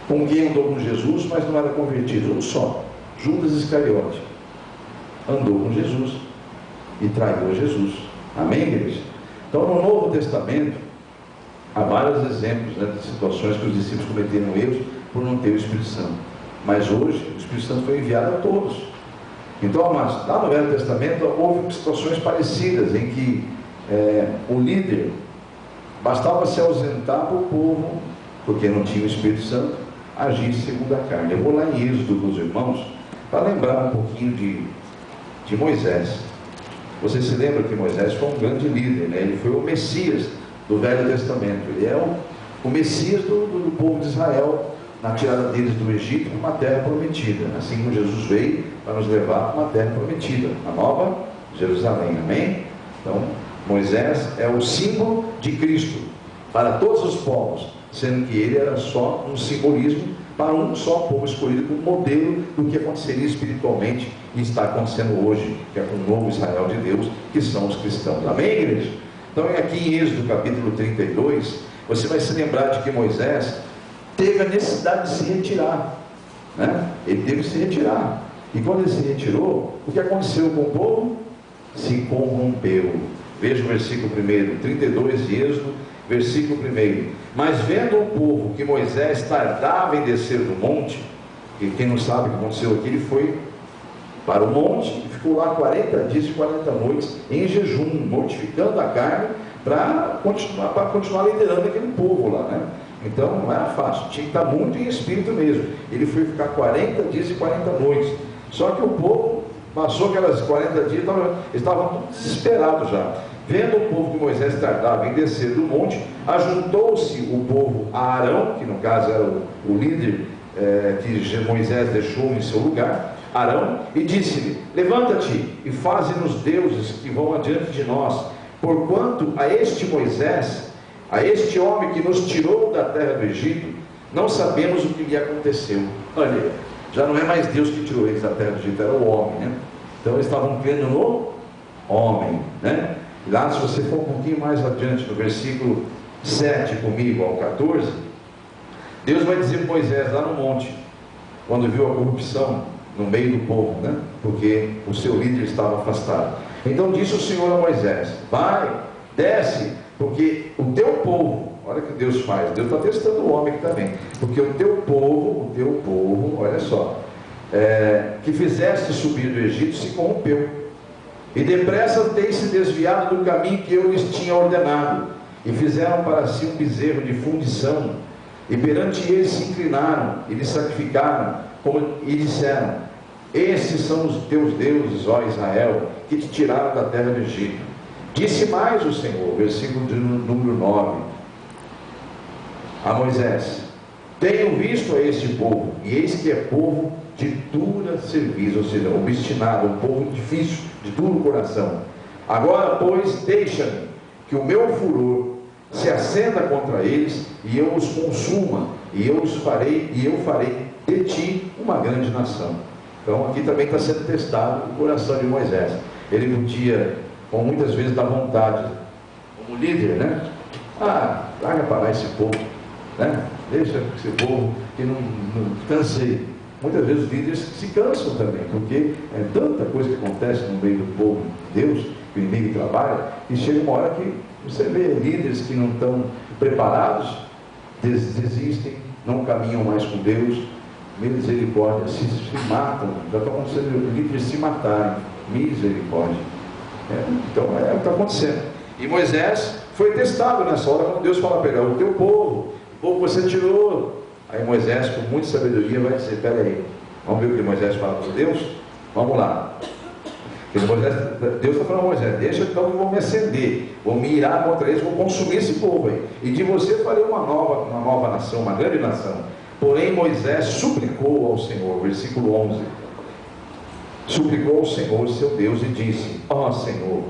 com quem andou com Jesus, mas não era convertido. Um só: Judas Iscariote andou com Jesus e traiu Jesus. Amém, igreja? Então, no Novo Testamento, há vários exemplos, né, de situações que os discípulos cometeram erros por não ter o Espírito Santo. Mas hoje, o Espírito Santo foi enviado a todos. Então, amados, lá no Velho Testamento, houve situações parecidas, em que o líder bastava se ausentar para o povo, porque não tinha o Espírito Santo, agir segundo a carne. Eu vou lá em Êxodo dos irmãos, para lembrar um pouquinho de Moisés. Você se lembra que Moisés foi um grande líder, né? Ele foi o Messias do Velho Testamento. Ele é o Messias do povo de Israel, na tirada deles do Egito para uma terra prometida, assim como Jesus veio para nos levar para uma terra prometida, a nova Jerusalém. Amém? Então, Moisés é o símbolo de Cristo para todos os povos, sendo que ele era só um simbolismo para um só povo escolhido, como modelo do que aconteceria espiritualmente e está acontecendo hoje, que é o novo Israel de Deus, que são os cristãos. Amém, igreja? Então, aqui em Êxodo capítulo 32, você vai se lembrar de que Moisés teve a necessidade de se retirar, né? Ele teve que se retirar, e quando ele se retirou, o que aconteceu com o povo? Se corrompeu. Veja o versículo 1, 32 de Êxodo, versículo 1. Mas vendo o povo que Moisés tardava em descer do monte, e quem não sabe o que aconteceu aqui, ele foi para o monte e ficou lá 40 dias e 40 noites em jejum, mortificando a carne para continuar liderando aquele povo lá, né? Então não era fácil, tinha que estar muito em espírito mesmo. Ele foi ficar 40 dias e 40 noites. Só que o povo passou aquelas 40 dias, estavam desesperados já. Vendo o povo que Moisés tardava em descer do monte, ajuntou-se o povo a Arão, que no caso era o líder que Moisés deixou em seu lugar, Arão, e disse-lhe: levanta-te e faze-nos deuses que vão adiante de nós, porquanto a este Moisés, a este homem que nos tirou da terra do Egito, não sabemos o que lhe aconteceu. Olha, já não é mais Deus que tirou eles da terra do Egito, era o homem, né? Então eles estavam crendo no homem, né? Lá, se você for um pouquinho mais adiante, no versículo 7 comigo ao 14, Deus vai dizer para Moisés lá no monte, quando viu a corrupção no meio do povo, né? Porque o seu líder estava afastado. Então disse o Senhor a Moisés: vai, desce, porque o teu povo, olha o que Deus faz, Deus está testando o homem aqui também, porque o teu povo, olha só, que fizeste subir do Egito se corrompeu, e depressa tem se desviado do caminho que eu lhes tinha ordenado, e fizeram para si um bezerro de fundição, e perante eles se inclinaram, e lhe sacrificaram, e disseram: estes são os teus deuses, ó Israel, que te tiraram da terra do Egito. Disse mais o Senhor, versículo de número 9, a Moisés: tenho visto a este povo, e eis que é povo de dura serviço, ou seja, obstinado, um povo difícil, de duro coração. Agora, pois, deixa-me que o meu furor se acenda contra eles, e eu os consuma, e eu farei de ti uma grande nação. Então aqui também está sendo testado o coração de Moisés. Ele podia, como muitas vezes, dar vontade, como líder, né? Larga para lá esse povo, né? Deixa esse povo que não cansei. Muitas vezes os líderes se cansam também, porque é tanta coisa que acontece no meio do povo de Deus, que o inimigo trabalha, e chega uma hora que você vê líderes que não estão preparados, desistem, não caminham mais com Deus, misericórdia, se matam. Já está acontecendo líderes se matarem, misericórdia. Então é o que está acontecendo. E Moisés foi testado nessa hora, quando Deus fala para ele: o teu povo, o povo que você tirou. Aí Moisés, com muita sabedoria, vai dizer: espera aí, vamos ver o que Moisés fala para Deus? Vamos lá. Deus está falando a Moisés: deixa então que eu vou me acender, vou me irar contra eles, vou consumir esse povo aí, e de você farei uma nova nação, uma grande nação. Porém Moisés suplicou ao Senhor, versículo 11, suplicou ao Senhor seu Deus e disse: ó Senhor,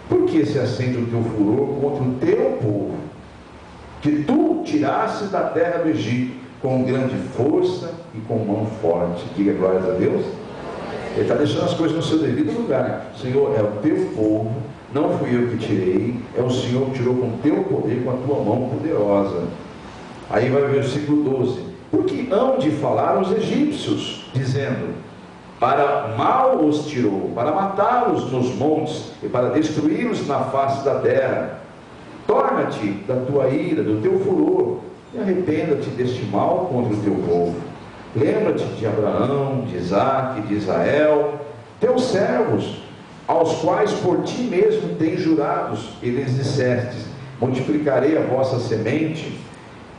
por que se acende o teu furor contra o teu povo, que tu tiraste da terra do Egito com grande força e com mão forte? Diga glórias a Deus. Ele está deixando as coisas no seu devido lugar. Senhor, é o teu povo, não fui eu que tirei, é o Senhor que tirou com o teu poder, com a tua mão poderosa. Aí vai o versículo 12: porque hão de falar os egípcios, dizendo: para mal os tirou, para matá-los nos montes e para destruí-los na face da terra. torna-te da tua ira, do teu furor, e arrependa-te deste mal contra o teu povo. Lembra-te de Abraão, de Isaque, de Israel, teus servos, aos quais por ti mesmo tens jurados, e lhes dissestes: multiplicarei a vossa semente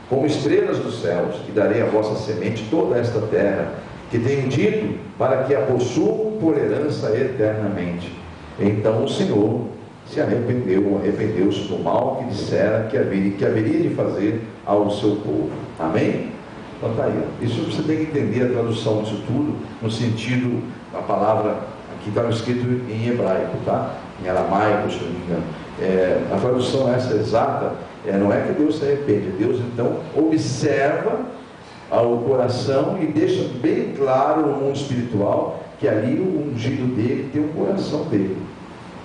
como estrelas dos céus, e darei a vossa semente toda esta terra, que tenho dito, para que a possuam por herança eternamente. Então o Senhor se arrependeu-se do mal que dissera que haveria de fazer ao seu povo. Amém? Então está aí. Isso você tem que entender a tradução disso tudo, no sentido da palavra, aqui está escrito em hebraico, tá? Em aramaico, se não me engano. A tradução essa exata, não é que Deus se arrepende, Deus então observa o coração e deixa bem claro no mundo espiritual que ali o ungido dele tem o coração dele.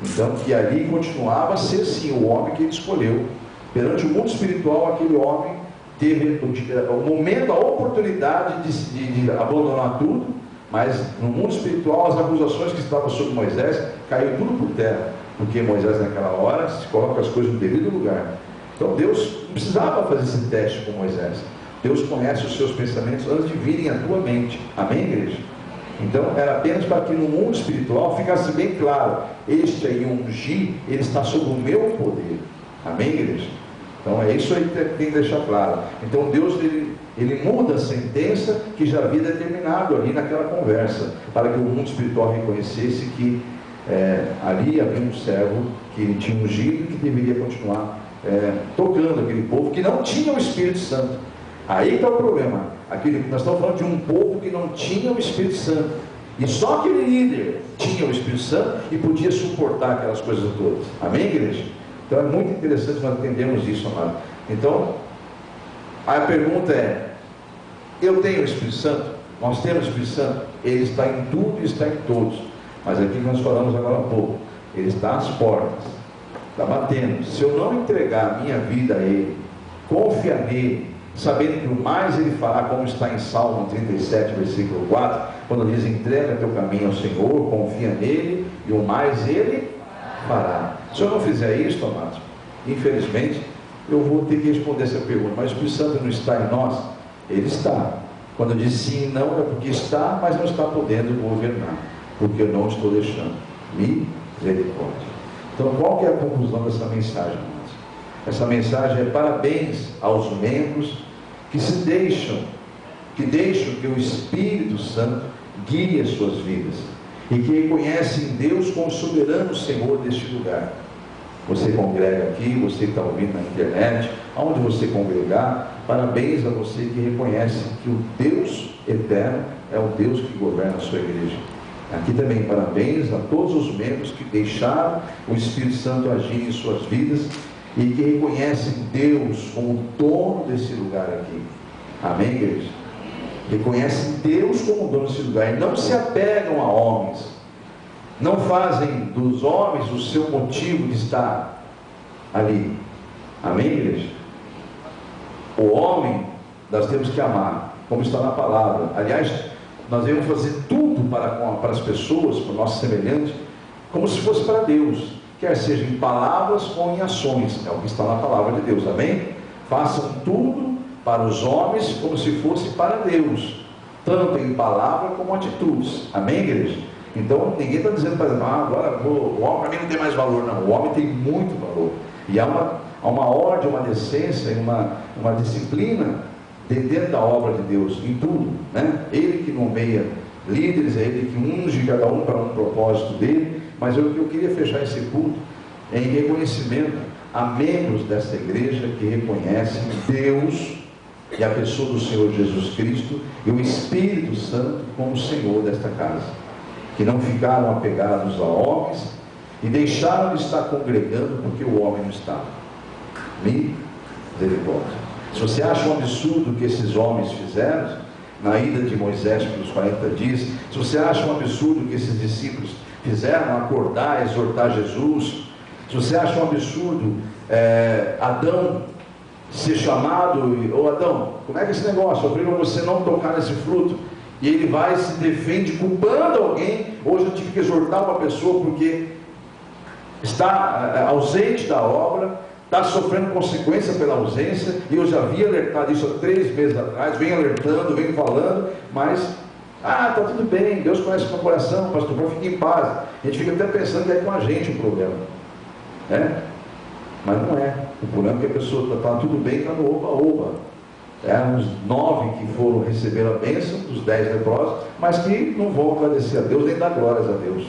Então, que ali continuava a ser sim o homem que ele escolheu. Perante o mundo espiritual, aquele homem teve o momento, a oportunidade de abandonar tudo, mas no mundo espiritual as acusações que estavam sobre Moisés caiu tudo por terra, porque Moisés naquela hora se coloca as coisas no devido lugar. Então Deus não precisava fazer esse teste com Moisés. Deus conhece os seus pensamentos antes de virem à tua mente. Amém, igreja? Então era apenas para que no mundo espiritual ficasse bem claro: este aí ungir, ele está sob o meu poder. Amém, igreja? Então é isso aí que tem que deixar claro. Então Deus ele muda a sentença que já havia determinado ali naquela conversa, para que o mundo espiritual reconhecesse que ali havia um servo que ele tinha ungido e que deveria continuar tocando aquele povo que não tinha o Espírito Santo. Aí está o problema. Nós estamos falando de um povo que não tinha o Espírito Santo, e só aquele líder tinha o Espírito Santo e podia suportar aquelas coisas todas. Amém, igreja? Então é muito interessante nós entendermos isso, amado. Então a pergunta é: eu tenho o Espírito Santo? Nós temos o Espírito Santo? Ele está em tudo e está em todos. Mas aqui nós falamos agora há pouco, ele está às portas, está batendo. Se eu não entregar a minha vida a ele, confiar nele, sabendo que o mais ele fará, como está em Salmo 37, versículo 4, quando diz: entrega teu caminho ao Senhor, confia nele, e o mais ele fará. Se eu não fizer isso, amados, infelizmente eu vou ter que responder essa pergunta: mas o Espírito Santo não está em nós? Ele está. Quando eu diz sim e não, é porque está, mas não está podendo governar, porque eu não estou deixando. Misericórdia. Então qual que é a conclusão dessa mensagem, amados? Essa mensagem é parabéns aos membros que deixam que o Espírito Santo guie as suas vidas, e que reconhecem Deus como soberano Senhor deste lugar. Você congrega aqui, você que está ouvindo na internet, aonde você congregar, parabéns a você que reconhece que o Deus eterno é o Deus que governa a sua igreja. Aqui também parabéns a todos os membros que deixaram o Espírito Santo agir em suas vidas e que reconhecem Deus como dono desse lugar aqui. Amém, igreja? Reconhecem Deus como dono desse lugar e não se apegam a homens, não fazem dos homens o seu motivo de estar ali. Amém, igreja? O homem nós temos que amar, como está na palavra. Aliás, nós devemos fazer tudo para as pessoas, para o nosso semelhante, como se fosse para Deus, quer seja em palavras ou em ações. É o que está na palavra de Deus. Amém? Façam tudo para os homens como se fosse para Deus, tanto em palavra como atitudes. Amém, igreja? Então ninguém está dizendo para agora o homem para mim não tem mais valor. Não, o homem tem muito valor, e há uma ordem, uma decência, uma disciplina dentro da obra de Deus, em tudo, né? Ele que nomeia líderes, é ele que unge cada um para um propósito dele. Mas eu queria fechar esse culto em reconhecimento a membros dessa igreja que reconhecem Deus e a pessoa do Senhor Jesus Cristo e o Espírito Santo como Senhor desta casa, que não ficaram apegados a homens e deixaram de estar congregando porque o homem não estava. Misericórdia. Se você acha um absurdo o que esses homens fizeram na ida de Moisés pelos 40 dias, se você acha um absurdo o que esses discípulos fizeram, acordar, exortar Jesus, se você acha um absurdo Adão ser chamado: ô Adão, como é que é esse negócio? Eu para você não tocar nesse fruto, e ele vai e se defende culpando alguém. Hoje eu tive que exortar uma pessoa porque está ausente da obra, está sofrendo consequência pela ausência, e eu já havia alertado isso há 3 meses atrás, venho alertando, venho falando, mas, está tudo bem, Deus conhece o meu coração, pastor, fique em paz. A gente fica até pensando que é com a gente o problema, né? Mas não é. O problema é que a pessoa está tudo bem, está no oba-oba. Os 9 que foram receber a bênção, dos 10 leprosos, mas que não vão agradecer a Deus, nem dar glórias a Deus.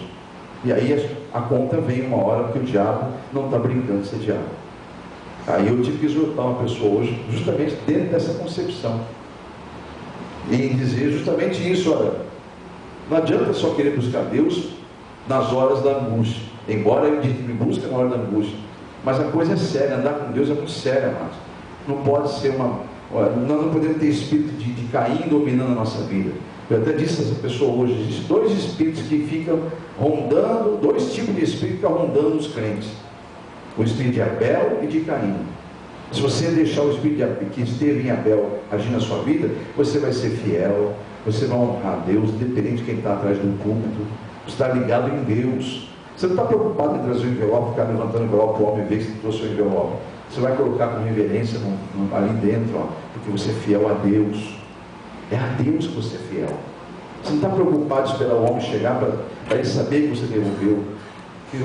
E aí a conta vem uma hora, porque o diabo não está brincando de ser diabo. Aí eu tive que exortar uma pessoa hoje, justamente dentro dessa concepção, e dizer justamente isso: olha, não adianta só querer buscar Deus nas horas da angústia, embora ele diga que me busca na hora da angústia, mas a coisa é séria, andar com Deus é muito sério, amados. Não pode ser nós não podemos ter espírito de Caim dominando a nossa vida. Eu até disse a essa pessoa hoje: existem 2 espíritos que ficam rondando, 2 tipos de espírito que ficam rondando os crentes: o espírito de Abel e de Caim. Se você deixar o espírito que esteve em Abel agir na sua vida, você vai ser fiel, você vai honrar a Deus, independente de quem está atrás do púlpito. Você está ligado em Deus. Você não está preocupado em trazer o envelope, ficar levantando o envelope para o homem ver que você trouxe o envelope. Você vai colocar com reverência ali dentro, porque você é fiel a Deus. É a Deus que você é fiel. Você não está preocupado em esperar o homem chegar para ele saber que você devolveu.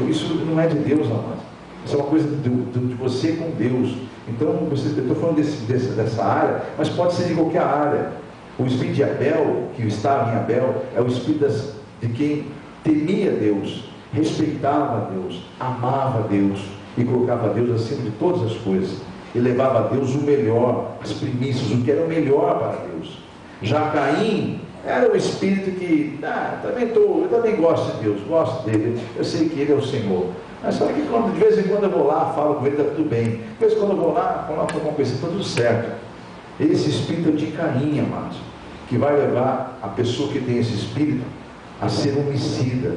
Isso não é de Deus, amado. Isso é uma coisa de você com Deus. Então, eu estou falando dessa área, mas pode ser de qualquer área. O espírito de Abel, que estava em Abel, é o espírito de quem temia Deus, respeitava a Deus, amava a Deus e colocava a Deus acima de todas as coisas, e levava a Deus o melhor, as primícias, o que era o melhor para Deus. Já Caim era o espírito que, eu também gosto de Deus, gosto dele, eu sei que ele é o Senhor, mas sabe que de vez em quando eu vou lá, falo com ele, está tudo bem, de vez em quando eu vou lá para uma coisa, está tudo certo. Esse espírito de Caim, amados, que vai levar a pessoa que tem esse espírito a ser homicida,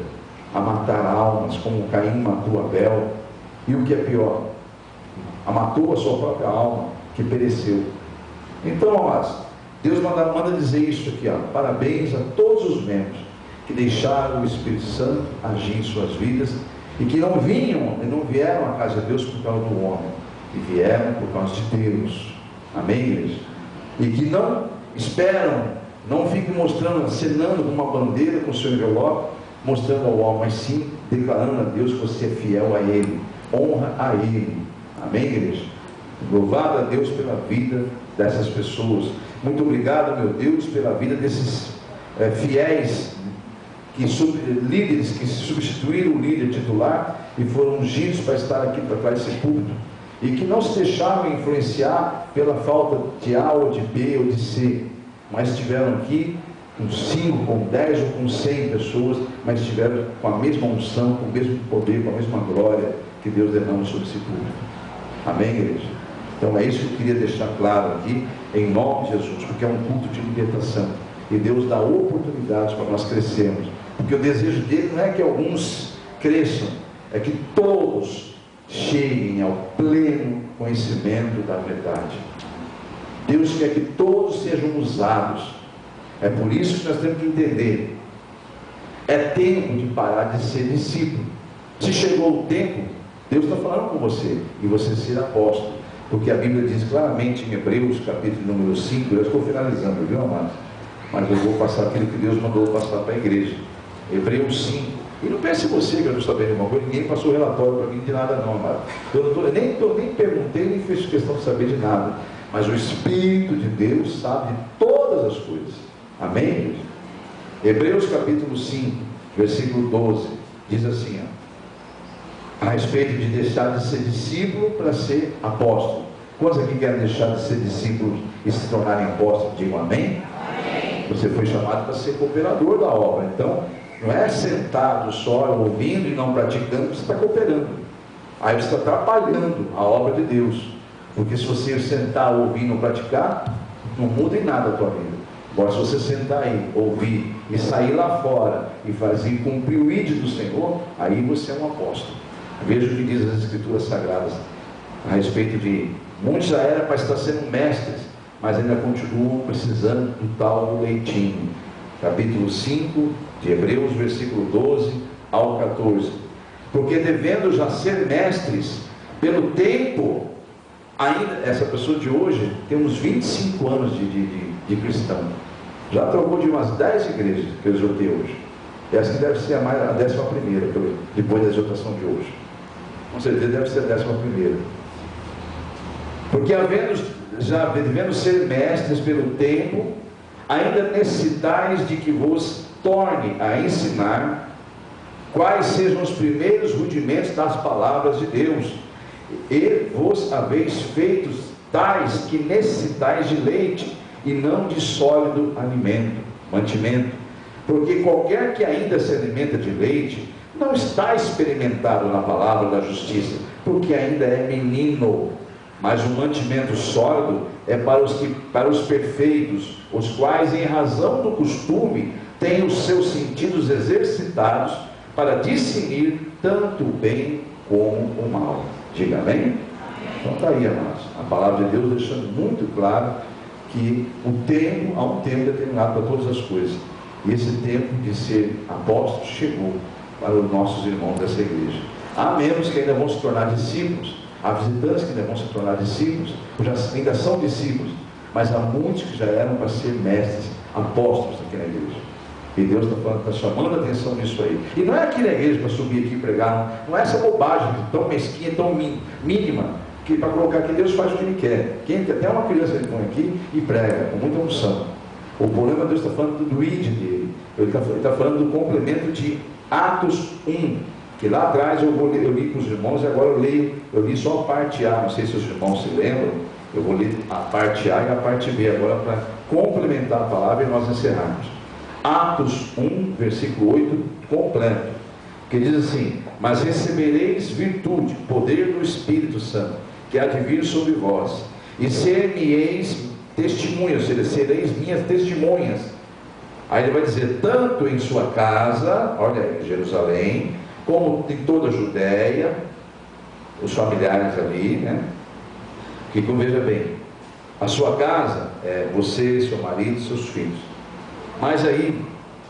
a matar almas, como Caim matou Abel, e o que é pior, matou a sua própria alma, que pereceu. Então, amados, Deus manda dizer isso aqui, parabéns a todos os membros que deixaram o Espírito Santo agir em suas vidas, e que não vieram à casa de Deus por causa do homem, e vieram por causa de Deus. Amém, igreja? E que não esperam, não fiquem mostrando, acenando com uma bandeira, com o seu envelope, mostrando ao homem, mas sim declarando a Deus que você é fiel a Ele, honra a Ele. Amém, igreja? Louvado a Deus pela vida dessas pessoas. Muito obrigado, meu Deus, pela vida desses fiéis, líderes que substituíram o líder titular e foram ungidos para estar aqui para trás desse púlpito, e que não se deixaram influenciar pela falta de A ou de B ou de C, mas estiveram aqui com 5, com 10 ou com 100 pessoas, mas estiveram com a mesma unção, com o mesmo poder, com a mesma glória que Deus derrama sobre esse púlpito. Amém, igreja? Então é isso que eu queria deixar claro aqui, em nome de Jesus, porque é um culto de libertação, e Deus dá oportunidades para nós crescermos, porque o desejo dele não é que alguns cresçam, é que todos cheguem ao pleno conhecimento da verdade. Deus quer que todos sejam usados. É por isso que nós temos que entender, é tempo de parar de ser discípulo. Se chegou o tempo, Deus está falando com você, e você ser apóstolo, porque a Bíblia diz claramente em Hebreus, capítulo número 5, eu estou finalizando, viu, amado? Mas eu vou passar aquilo que Deus mandou passar para a igreja. Hebreus 5. E não pense você que eu não estou sabendo de uma coisa, ninguém passou relatório para mim de nada não, amado. Eu nem perguntei, nem fiz questão de saber de nada. Mas o Espírito de Deus sabe de todas as coisas. Amém, igreja? Hebreus capítulo 5, versículo 12, diz assim, a respeito de deixar de ser discípulo para ser apóstolo. Quantos aqui querem deixar de ser discípulos e se tornarem apóstolos? Digam amém? Amém. Você foi chamado para ser cooperador da obra. Então, não é sentado só, ouvindo e não praticando, que você está cooperando. Aí você está atrapalhando a obra de Deus. Porque se você sentar, ouvir e não praticar, não muda em nada a tua vida. Agora, se você sentar aí, ouvir e sair lá fora e fazer cumprir o ídolo do Senhor, aí você é um apóstolo. Veja o que diz as Escrituras Sagradas a respeito de muitos já eram para estar sendo mestres, mas ainda continuam precisando do tal do leitinho. Capítulo 5 de Hebreus, versículo 12 ao 14. Porque devendo já ser mestres, pelo tempo ainda, essa pessoa de hoje tem uns 25 anos de cristão. Já trocou de umas 10 igrejas que eu exortei hoje. Essa deve ser a 11ª, depois da exortação de hoje. Com certeza deve ser a 11ª. Porque devendo ser mestres pelo tempo, ainda necessitais de que vos torne a ensinar quais sejam os primeiros rudimentos das palavras de Deus, e vos haveis feitos tais que necessitais de leite, e não de sólido mantimento, porque qualquer que ainda se alimenta de leite, não está experimentado na palavra da justiça, porque ainda é menino. Mas o mantimento sólido é para os perfeitos, os quais, em razão do costume, têm os seus sentidos exercitados para discernir tanto o bem como o mal. Diga amém? Então está aí, amados, a palavra de Deus deixando muito claro que há um tempo determinado para todas as coisas, e esse tempo de ser apóstolo chegou para os nossos irmãos dessa igreja. Há membros que ainda vão se tornar discípulos, há visitantes que ainda vão se tornar discípulos, ainda são discípulos, mas há muitos que já eram para ser mestres, apóstolos aqui na igreja. E Deus está chamando a atenção nisso aí. E não é aqui na igreja para subir aqui e pregar, não é essa bobagem tão mesquinha, tão mínima, que para colocar que Deus faz o que Ele quer. Até uma criança ele põe aqui e prega, com muita unção. O problema, Deus está falando do id dele. Ele está falando do complemento de Atos 1, que lá atrás eu li com os irmãos, e agora eu li só a parte A, não sei se os irmãos se lembram, eu vou ler a parte A e a parte B agora para complementar a palavra e nós encerrarmos. Atos 1, versículo 8, completo, que diz assim: mas recebereis virtude, poder do Espírito Santo, que há de vir sobre vós, e ser-me-eis testemunhas, ou seja, sereis minhas testemunhas. Aí ele vai dizer, tanto em sua casa, olha aí, Jerusalém, como em toda a Judéia, os familiares ali, né? Que veja bem, a sua casa é você, seu marido e seus filhos. Mas aí,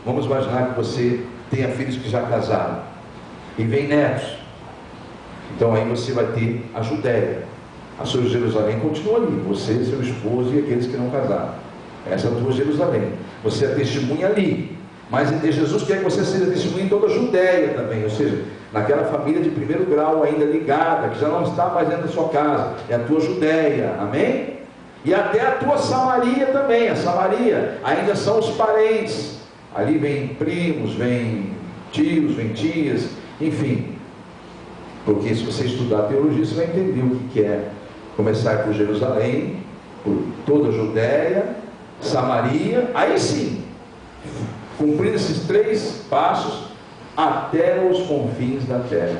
vamos imaginar que você tenha filhos que já casaram, e vem netos. Então aí você vai ter a Judéia. A sua Jerusalém continua ali, você, seu esposo e aqueles que não casaram. Essa é a tua Jerusalém. Você é testemunha ali. Mas Jesus quer que você seja testemunha em toda a Judéia também, ou seja, naquela família de primeiro grau ainda ligada, que já não está mais dentro da sua casa, é a tua Judéia, amém? E até a tua Samaria também. A Samaria ainda são os parentes. Ali vem primos, vem tios, vem tias, enfim. Porque se você estudar teologia, você vai entender o que é começar por Jerusalém, por toda a Judéia, Samaria, aí sim, cumprindo esses 3 passos, até os confins da terra.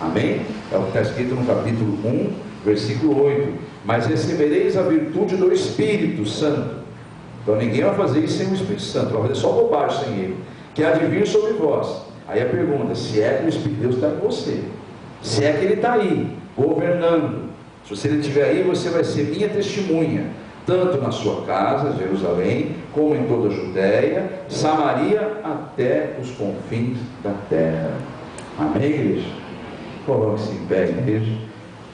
Amém? É o que está escrito no capítulo 1, versículo 8. Mas recebereis a virtude do Espírito Santo. Então ninguém vai fazer isso sem o Espírito Santo, vai fazer só bobagem sem ele, que há de vir sobre vós. Aí a pergunta, se é que o Espírito de Deus está em você, se é que ele está aí, governando. Se você estiver aí, você vai ser minha testemunha, tanto na sua casa, Jerusalém, como em toda a Judéia, Samaria, até os confins da terra. Amém, igreja? Coloque-se em pé, igreja,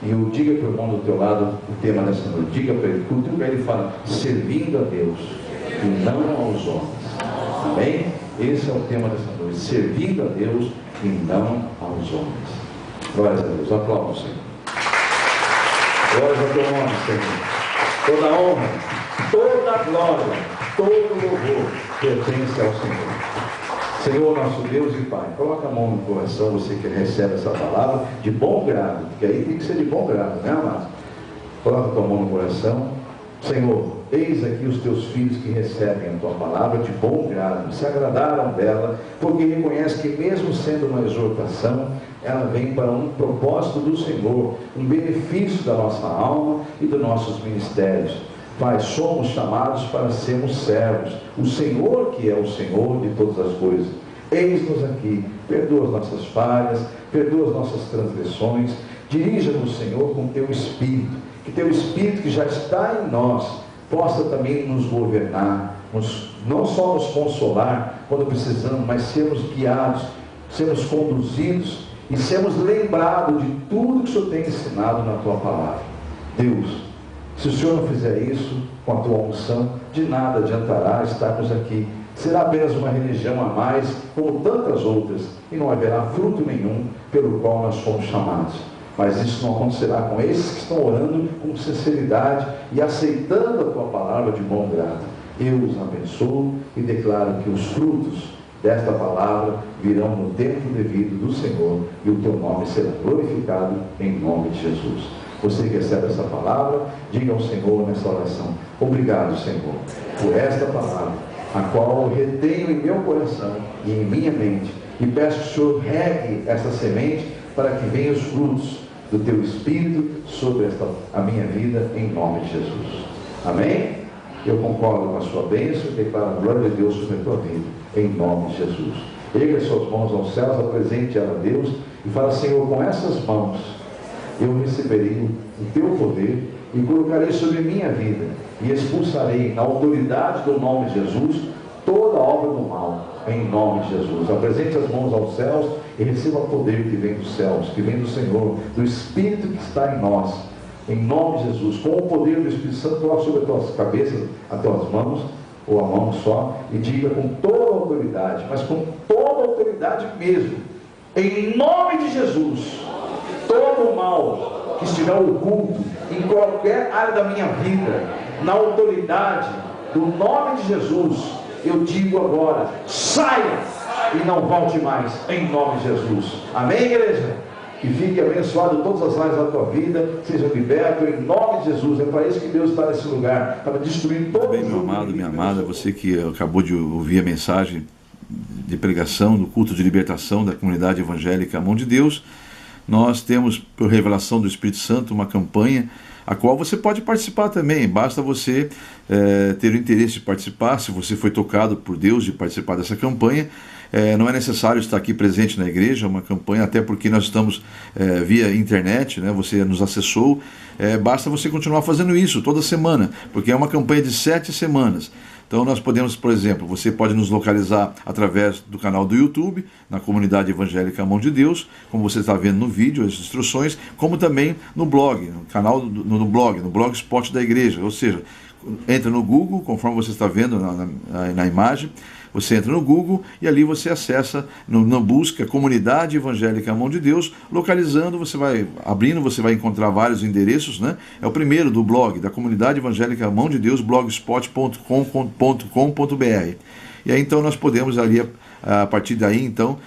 e diga para o irmão do teu lado o tema dessa noite. Diga para ele, tudo que ele fala, servindo a Deus e não aos homens. Amém? Esse é o tema dessa noite, servindo a Deus e não aos homens. Glórias a Deus, aplauda o Senhor. Glórias ao teu nome, Senhor. Toda honra, toda glória, todo louvor pertence ao Senhor. Senhor, nosso Deus e Pai, coloca a mão no coração, você que recebe essa palavra de bom grado, porque aí tem que ser de bom grado, né, amado? Coloca a tua mão no coração. Senhor, eis aqui os teus filhos que recebem a tua palavra de bom grado, se agradaram dela, porque reconhece que mesmo sendo uma exortação, ela vem para um propósito do Senhor, um benefício da nossa alma e dos nossos ministérios. Pai, somos chamados para sermos servos, o Senhor que é o Senhor de todas as coisas. Eis-nos aqui, perdoa as nossas falhas, perdoa as nossas transgressões, dirija-nos, Senhor, com teu Espírito, que teu Espírito que já está em nós, possa também nos governar, não só nos consolar quando precisamos, mas sermos guiados, sermos conduzidos e sermos lembrados de tudo que o Senhor tem ensinado na tua palavra. Deus, se o Senhor não fizer isso com a tua unção, de nada adiantará estarmos aqui. Será apenas uma religião a mais, como tantas outras, e não haverá fruto nenhum pelo qual nós fomos chamados. Mas isso não acontecerá com esses que estão orando com sinceridade e aceitando a tua palavra de bom grado. Eu os abençoo e declaro que os frutos desta palavra virão no tempo devido do Senhor, e o teu nome será glorificado em nome de Jesus. Você que recebe essa palavra, diga ao Senhor nessa oração: obrigado, Senhor, por esta palavra, a qual eu retenho em meu coração e em minha mente, e peço que o Senhor regue essa semente para que venham os frutos do teu Espírito sobre a minha vida, em nome de Jesus. Amém? Eu concordo com a sua bênção e declaro a glória de Deus sobre a tua vida, em nome de Jesus. Erga as suas mãos aos céus, apresente ela a Deus e fala: Senhor, com essas mãos eu receberei o teu poder e colocarei sobre minha vida e expulsarei na autoridade do nome de Jesus toda obra do mal, em nome de Jesus. Apresente as mãos aos céus e receba o poder que vem dos céus, que vem do Senhor, do Espírito que está em nós, em nome de Jesus. Com o poder do Espírito Santo, coloque sobre as tuas cabeças, as tuas mãos, ou a mão só, e diga com toda a autoridade, mas com toda a autoridade mesmo, em nome de Jesus, todo o mal que estiver oculto em qualquer área da minha vida, na autoridade do nome de Jesus, eu digo agora: saia e não volte mais, em nome de Jesus. Amém, igreja? Que fique abençoado todas as áreas da tua vida, seja liberto em nome de Jesus. É para isso que Deus está nesse lugar, para destruir todo o bem, meu amado, minha amada, você que acabou de ouvir a mensagem de pregação do culto de libertação da comunidade evangélica Mão de Deus. Nós temos, por revelação do Espírito Santo, uma campanha a qual você pode participar também. Basta você ter o interesse de participar. Se você foi tocado por Deus de participar dessa campanha, não é necessário estar aqui presente na igreja. É uma campanha, até porque nós estamos via internet, né? Você nos acessou. Basta você continuar fazendo isso toda semana, porque é uma campanha de 7 semanas. Então nós podemos, por exemplo, você pode nos localizar através do canal do YouTube, na comunidade evangélica Mão de Deus, como você está vendo no vídeo, as instruções, como também no blog, no canal no blogspot da igreja. Ou seja, entra no Google, conforme você está vendo na imagem, você entra no Google e ali você acessa, na busca Comunidade Evangélica Mão de Deus, localizando, você vai abrindo, você vai encontrar vários endereços, né? É o primeiro do blog, da Comunidade Evangélica Mão de Deus, blogspot.com.br. E aí então nós podemos ali, a partir daí então,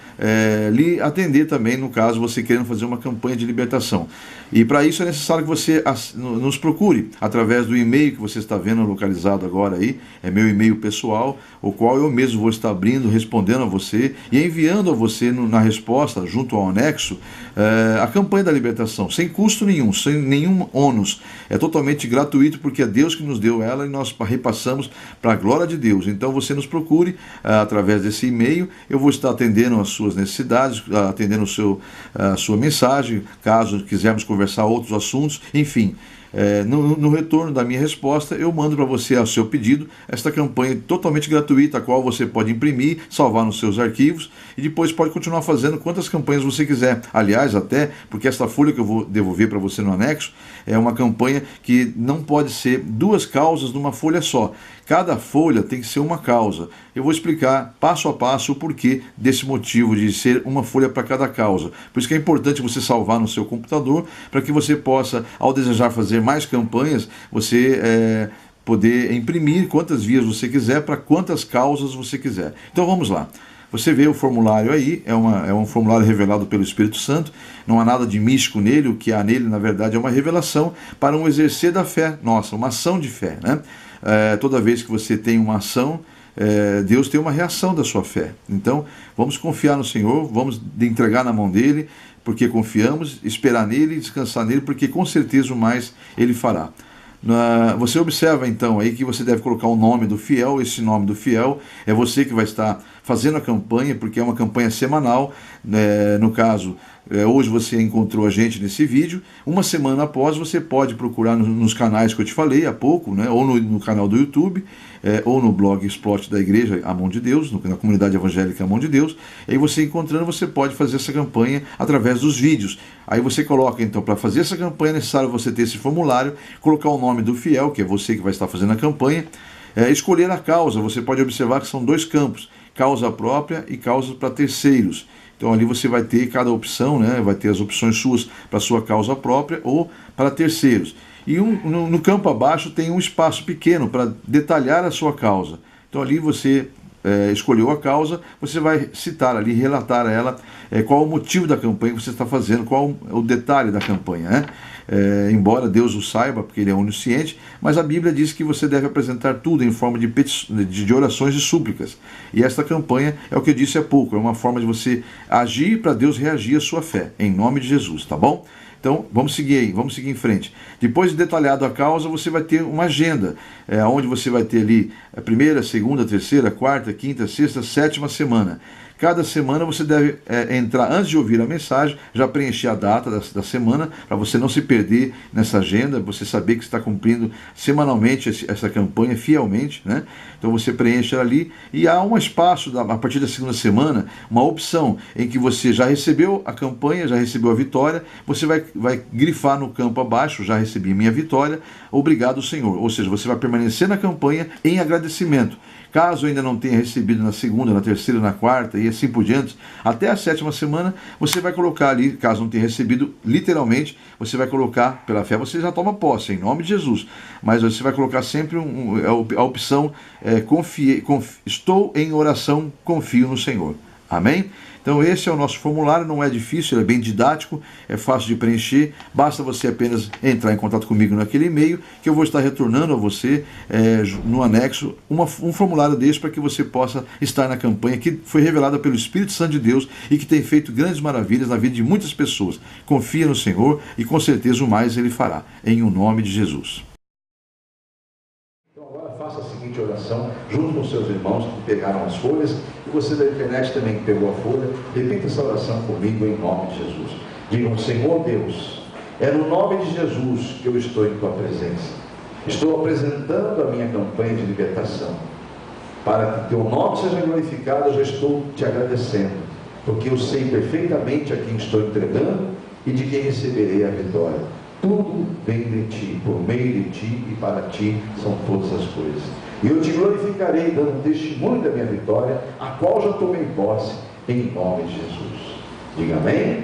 lhe atender também, no caso você querendo fazer uma campanha de libertação. E para isso é necessário que você nos procure através do e-mail que você está vendo localizado agora aí, é meu e-mail pessoal, o qual eu mesmo vou estar abrindo, respondendo a você e enviando a você na resposta, junto ao anexo, a campanha da libertação, sem custo nenhum, sem nenhum ônus. É totalmente gratuito, porque é Deus que nos deu ela e nós repassamos para a glória de Deus. Então você nos procure através desse e-mail, eu vou estar atendendo as suas necessidades, atendendo a sua mensagem, caso quisermos conversar outros assuntos, enfim. No retorno da minha resposta, eu mando para você, ao seu pedido, esta campanha totalmente gratuita, a qual você pode imprimir, salvar nos seus arquivos e depois pode continuar fazendo quantas campanhas você quiser. Aliás, até porque esta folha que eu vou devolver para você no anexo é uma campanha que não pode ser 2 causas numa folha só. Cada folha tem que ser uma causa. Eu vou explicar passo a passo o porquê desse motivo de ser uma folha para cada causa. Por isso que é importante você salvar no seu computador, para que você possa, ao desejar fazer mais campanhas, você poder imprimir quantas vias você quiser, para quantas causas você quiser. Então vamos lá. Você vê o formulário aí, é um formulário revelado pelo Espírito Santo, não há nada de místico nele, o que há nele, na verdade, é uma revelação para um exercer da fé nossa, uma ação de fé, né? Toda vez que você tem uma ação, Deus tem uma reação da sua fé. Então, vamos confiar no Senhor, vamos entregar na mão dele, porque confiamos, esperar nele, descansar nele, porque com certeza o mais ele fará. Você observa então aí que você deve colocar o nome do fiel. Esse nome do fiel é você que vai estar fazendo a campanha, porque é uma campanha semanal, no caso hoje você encontrou a gente nesse vídeo, uma semana após você pode procurar nos canais que eu te falei há pouco, né? Ou no canal do YouTube, ou no blog Explode da Igreja A Mão de Deus, na comunidade evangélica A Mão de Deus. E aí você encontrando, você pode fazer essa campanha através dos vídeos. Aí você coloca, então, para fazer essa campanha é necessário você ter esse formulário, colocar o nome do fiel, que é você que vai estar fazendo a campanha, escolher a causa. Você pode observar que são 2 campos, causa própria e causa para terceiros. Então ali você vai ter cada opção, né? Vai ter as opções suas para sua causa própria ou para terceiros. E no campo abaixo tem um espaço pequeno para detalhar a sua causa. Então ali você escolheu a causa, você vai citar ali, relatar a ela qual o motivo da campanha que você está fazendo, qual o detalhe da campanha, né? Embora Deus o saiba, porque Ele é onisciente, mas a Bíblia diz que você deve apresentar tudo em forma de orações e súplicas. E esta campanha é o que eu disse há pouco, é uma forma de você agir para Deus reagir à sua fé, em nome de Jesus, tá bom? Então, vamos seguir aí, vamos seguir em frente. Depois de detalhado a causa, você vai ter uma agenda, onde você vai ter ali a primeira, segunda, terceira, quarta, quinta, sexta, sétima semana. Cada semana você deve entrar, antes de ouvir a mensagem, já preencher a data da semana, para você não se perder nessa agenda, você saber que está cumprindo semanalmente essa campanha fielmente, né? Então você preenche ali e há um espaço, a partir da segunda semana, uma opção em que você já recebeu a campanha, já recebeu a vitória, você vai grifar no campo abaixo, já recebi minha vitória, obrigado Senhor. Ou seja, você vai permanecer na campanha em agradecimento. Caso ainda não tenha recebido na segunda, na terceira, na quarta e assim por diante, até a sétima semana, você vai colocar ali, caso não tenha recebido, literalmente, você vai colocar, pela fé, você já toma posse, em nome de Jesus. Mas você vai colocar sempre a opção, estou em oração, confio no Senhor. Amém? Então esse é o nosso formulário, não é difícil, ele é bem didático, é fácil de preencher, basta você apenas entrar em contato comigo naquele e-mail, que eu vou estar retornando a você no anexo um formulário desse para que você possa estar na campanha que foi revelada pelo Espírito Santo de Deus e que tem feito grandes maravilhas na vida de muitas pessoas. Confia no Senhor e com certeza o mais Ele fará, em o nome de Jesus. Faça a seguinte oração, junto com seus irmãos que pegaram as folhas, e você da internet também que pegou a folha, repita essa oração comigo em nome de Jesus. Digam: Senhor Deus, é no nome de Jesus que eu estou em tua presença. Estou apresentando a minha campanha de libertação. Para que teu nome seja glorificado, eu já estou te agradecendo, porque eu sei perfeitamente a quem estou entregando e de quem receberei a vitória. Tudo vem de ti, por meio de ti e para ti são todas as coisas. E eu te glorificarei dando testemunho da minha vitória, a qual já tomei posse, em nome de Jesus. Diga amém?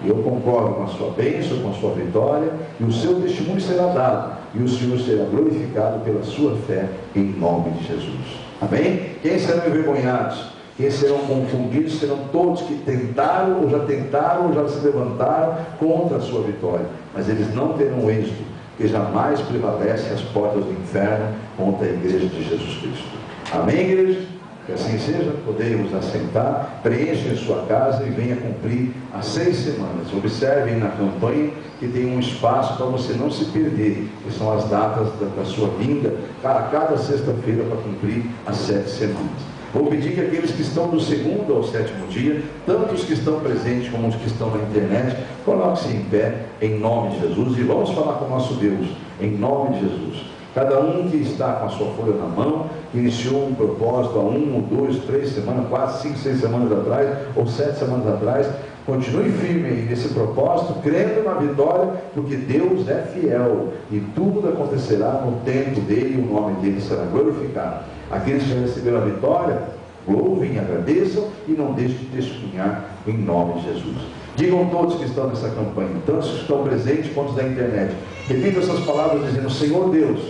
Eu concordo com a sua bênção, com a sua vitória, e o seu testemunho será dado, e o Senhor será glorificado pela sua fé, em nome de Jesus. Amém? Quem serão envergonhados? Quem serão confundidos serão todos que tentaram ou já se levantaram contra a sua vitória. Mas eles não terão êxito, porque jamais prevalecem as portas do inferno contra a igreja de Jesus Cristo. Amém, igreja? Que assim seja, podemos assentar, preenchem a sua casa e venha cumprir as 6 semanas. Observem na campanha que tem um espaço para você não se perder, que são as datas da sua vinda, cada sexta-feira para cumprir as 7 semanas. Vou pedir que aqueles que estão do segundo ao 7º dia, tanto os que estão presentes como os que estão na internet, coloquem-se em pé, em nome de Jesus, e vamos falar com o nosso Deus, em nome de Jesus. Cada um que está com a sua folha na mão, iniciou um propósito há 1, 2, 3 semanas, 4, 5, 6 semanas atrás, ou 7 semanas atrás, continue firme aí nesse propósito, crendo na vitória, porque Deus é fiel, e tudo acontecerá no tempo dele, e o nome dele será glorificado. Aqueles que já receberam a vitória, louvem, agradeçam e não deixem de testemunhar em nome de Jesus. Digam todos que estão nessa campanha, tanto os que estão presentes quanto os da internet, repitam essas palavras dizendo: Senhor Deus,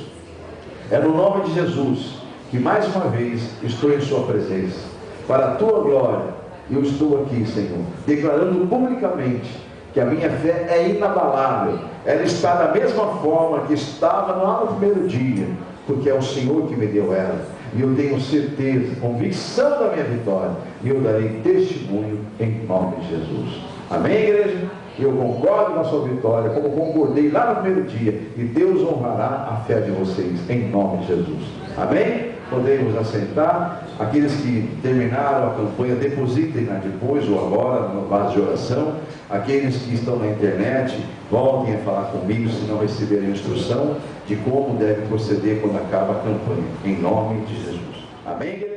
é no nome de Jesus que mais uma vez estou em sua presença, para a tua glória. Eu estou aqui, Senhor, declarando publicamente que a minha fé é inabalável, ela está da mesma forma que estava lá no primeiro dia, porque é o Senhor que me deu ela, e eu tenho certeza, convicção da minha vitória, e eu darei testemunho em nome de Jesus. Amém, igreja? Eu concordo com a sua vitória, como concordei lá no primeiro dia, e Deus honrará a fé de vocês, em nome de Jesus. Amém? Podemos assentar. Aqueles que terminaram a campanha, depositem-na depois ou agora na base de oração. Aqueles que estão na internet, voltem a falar comigo se não receberem instrução de como devem proceder quando acaba a campanha. Em nome de Jesus. Amém?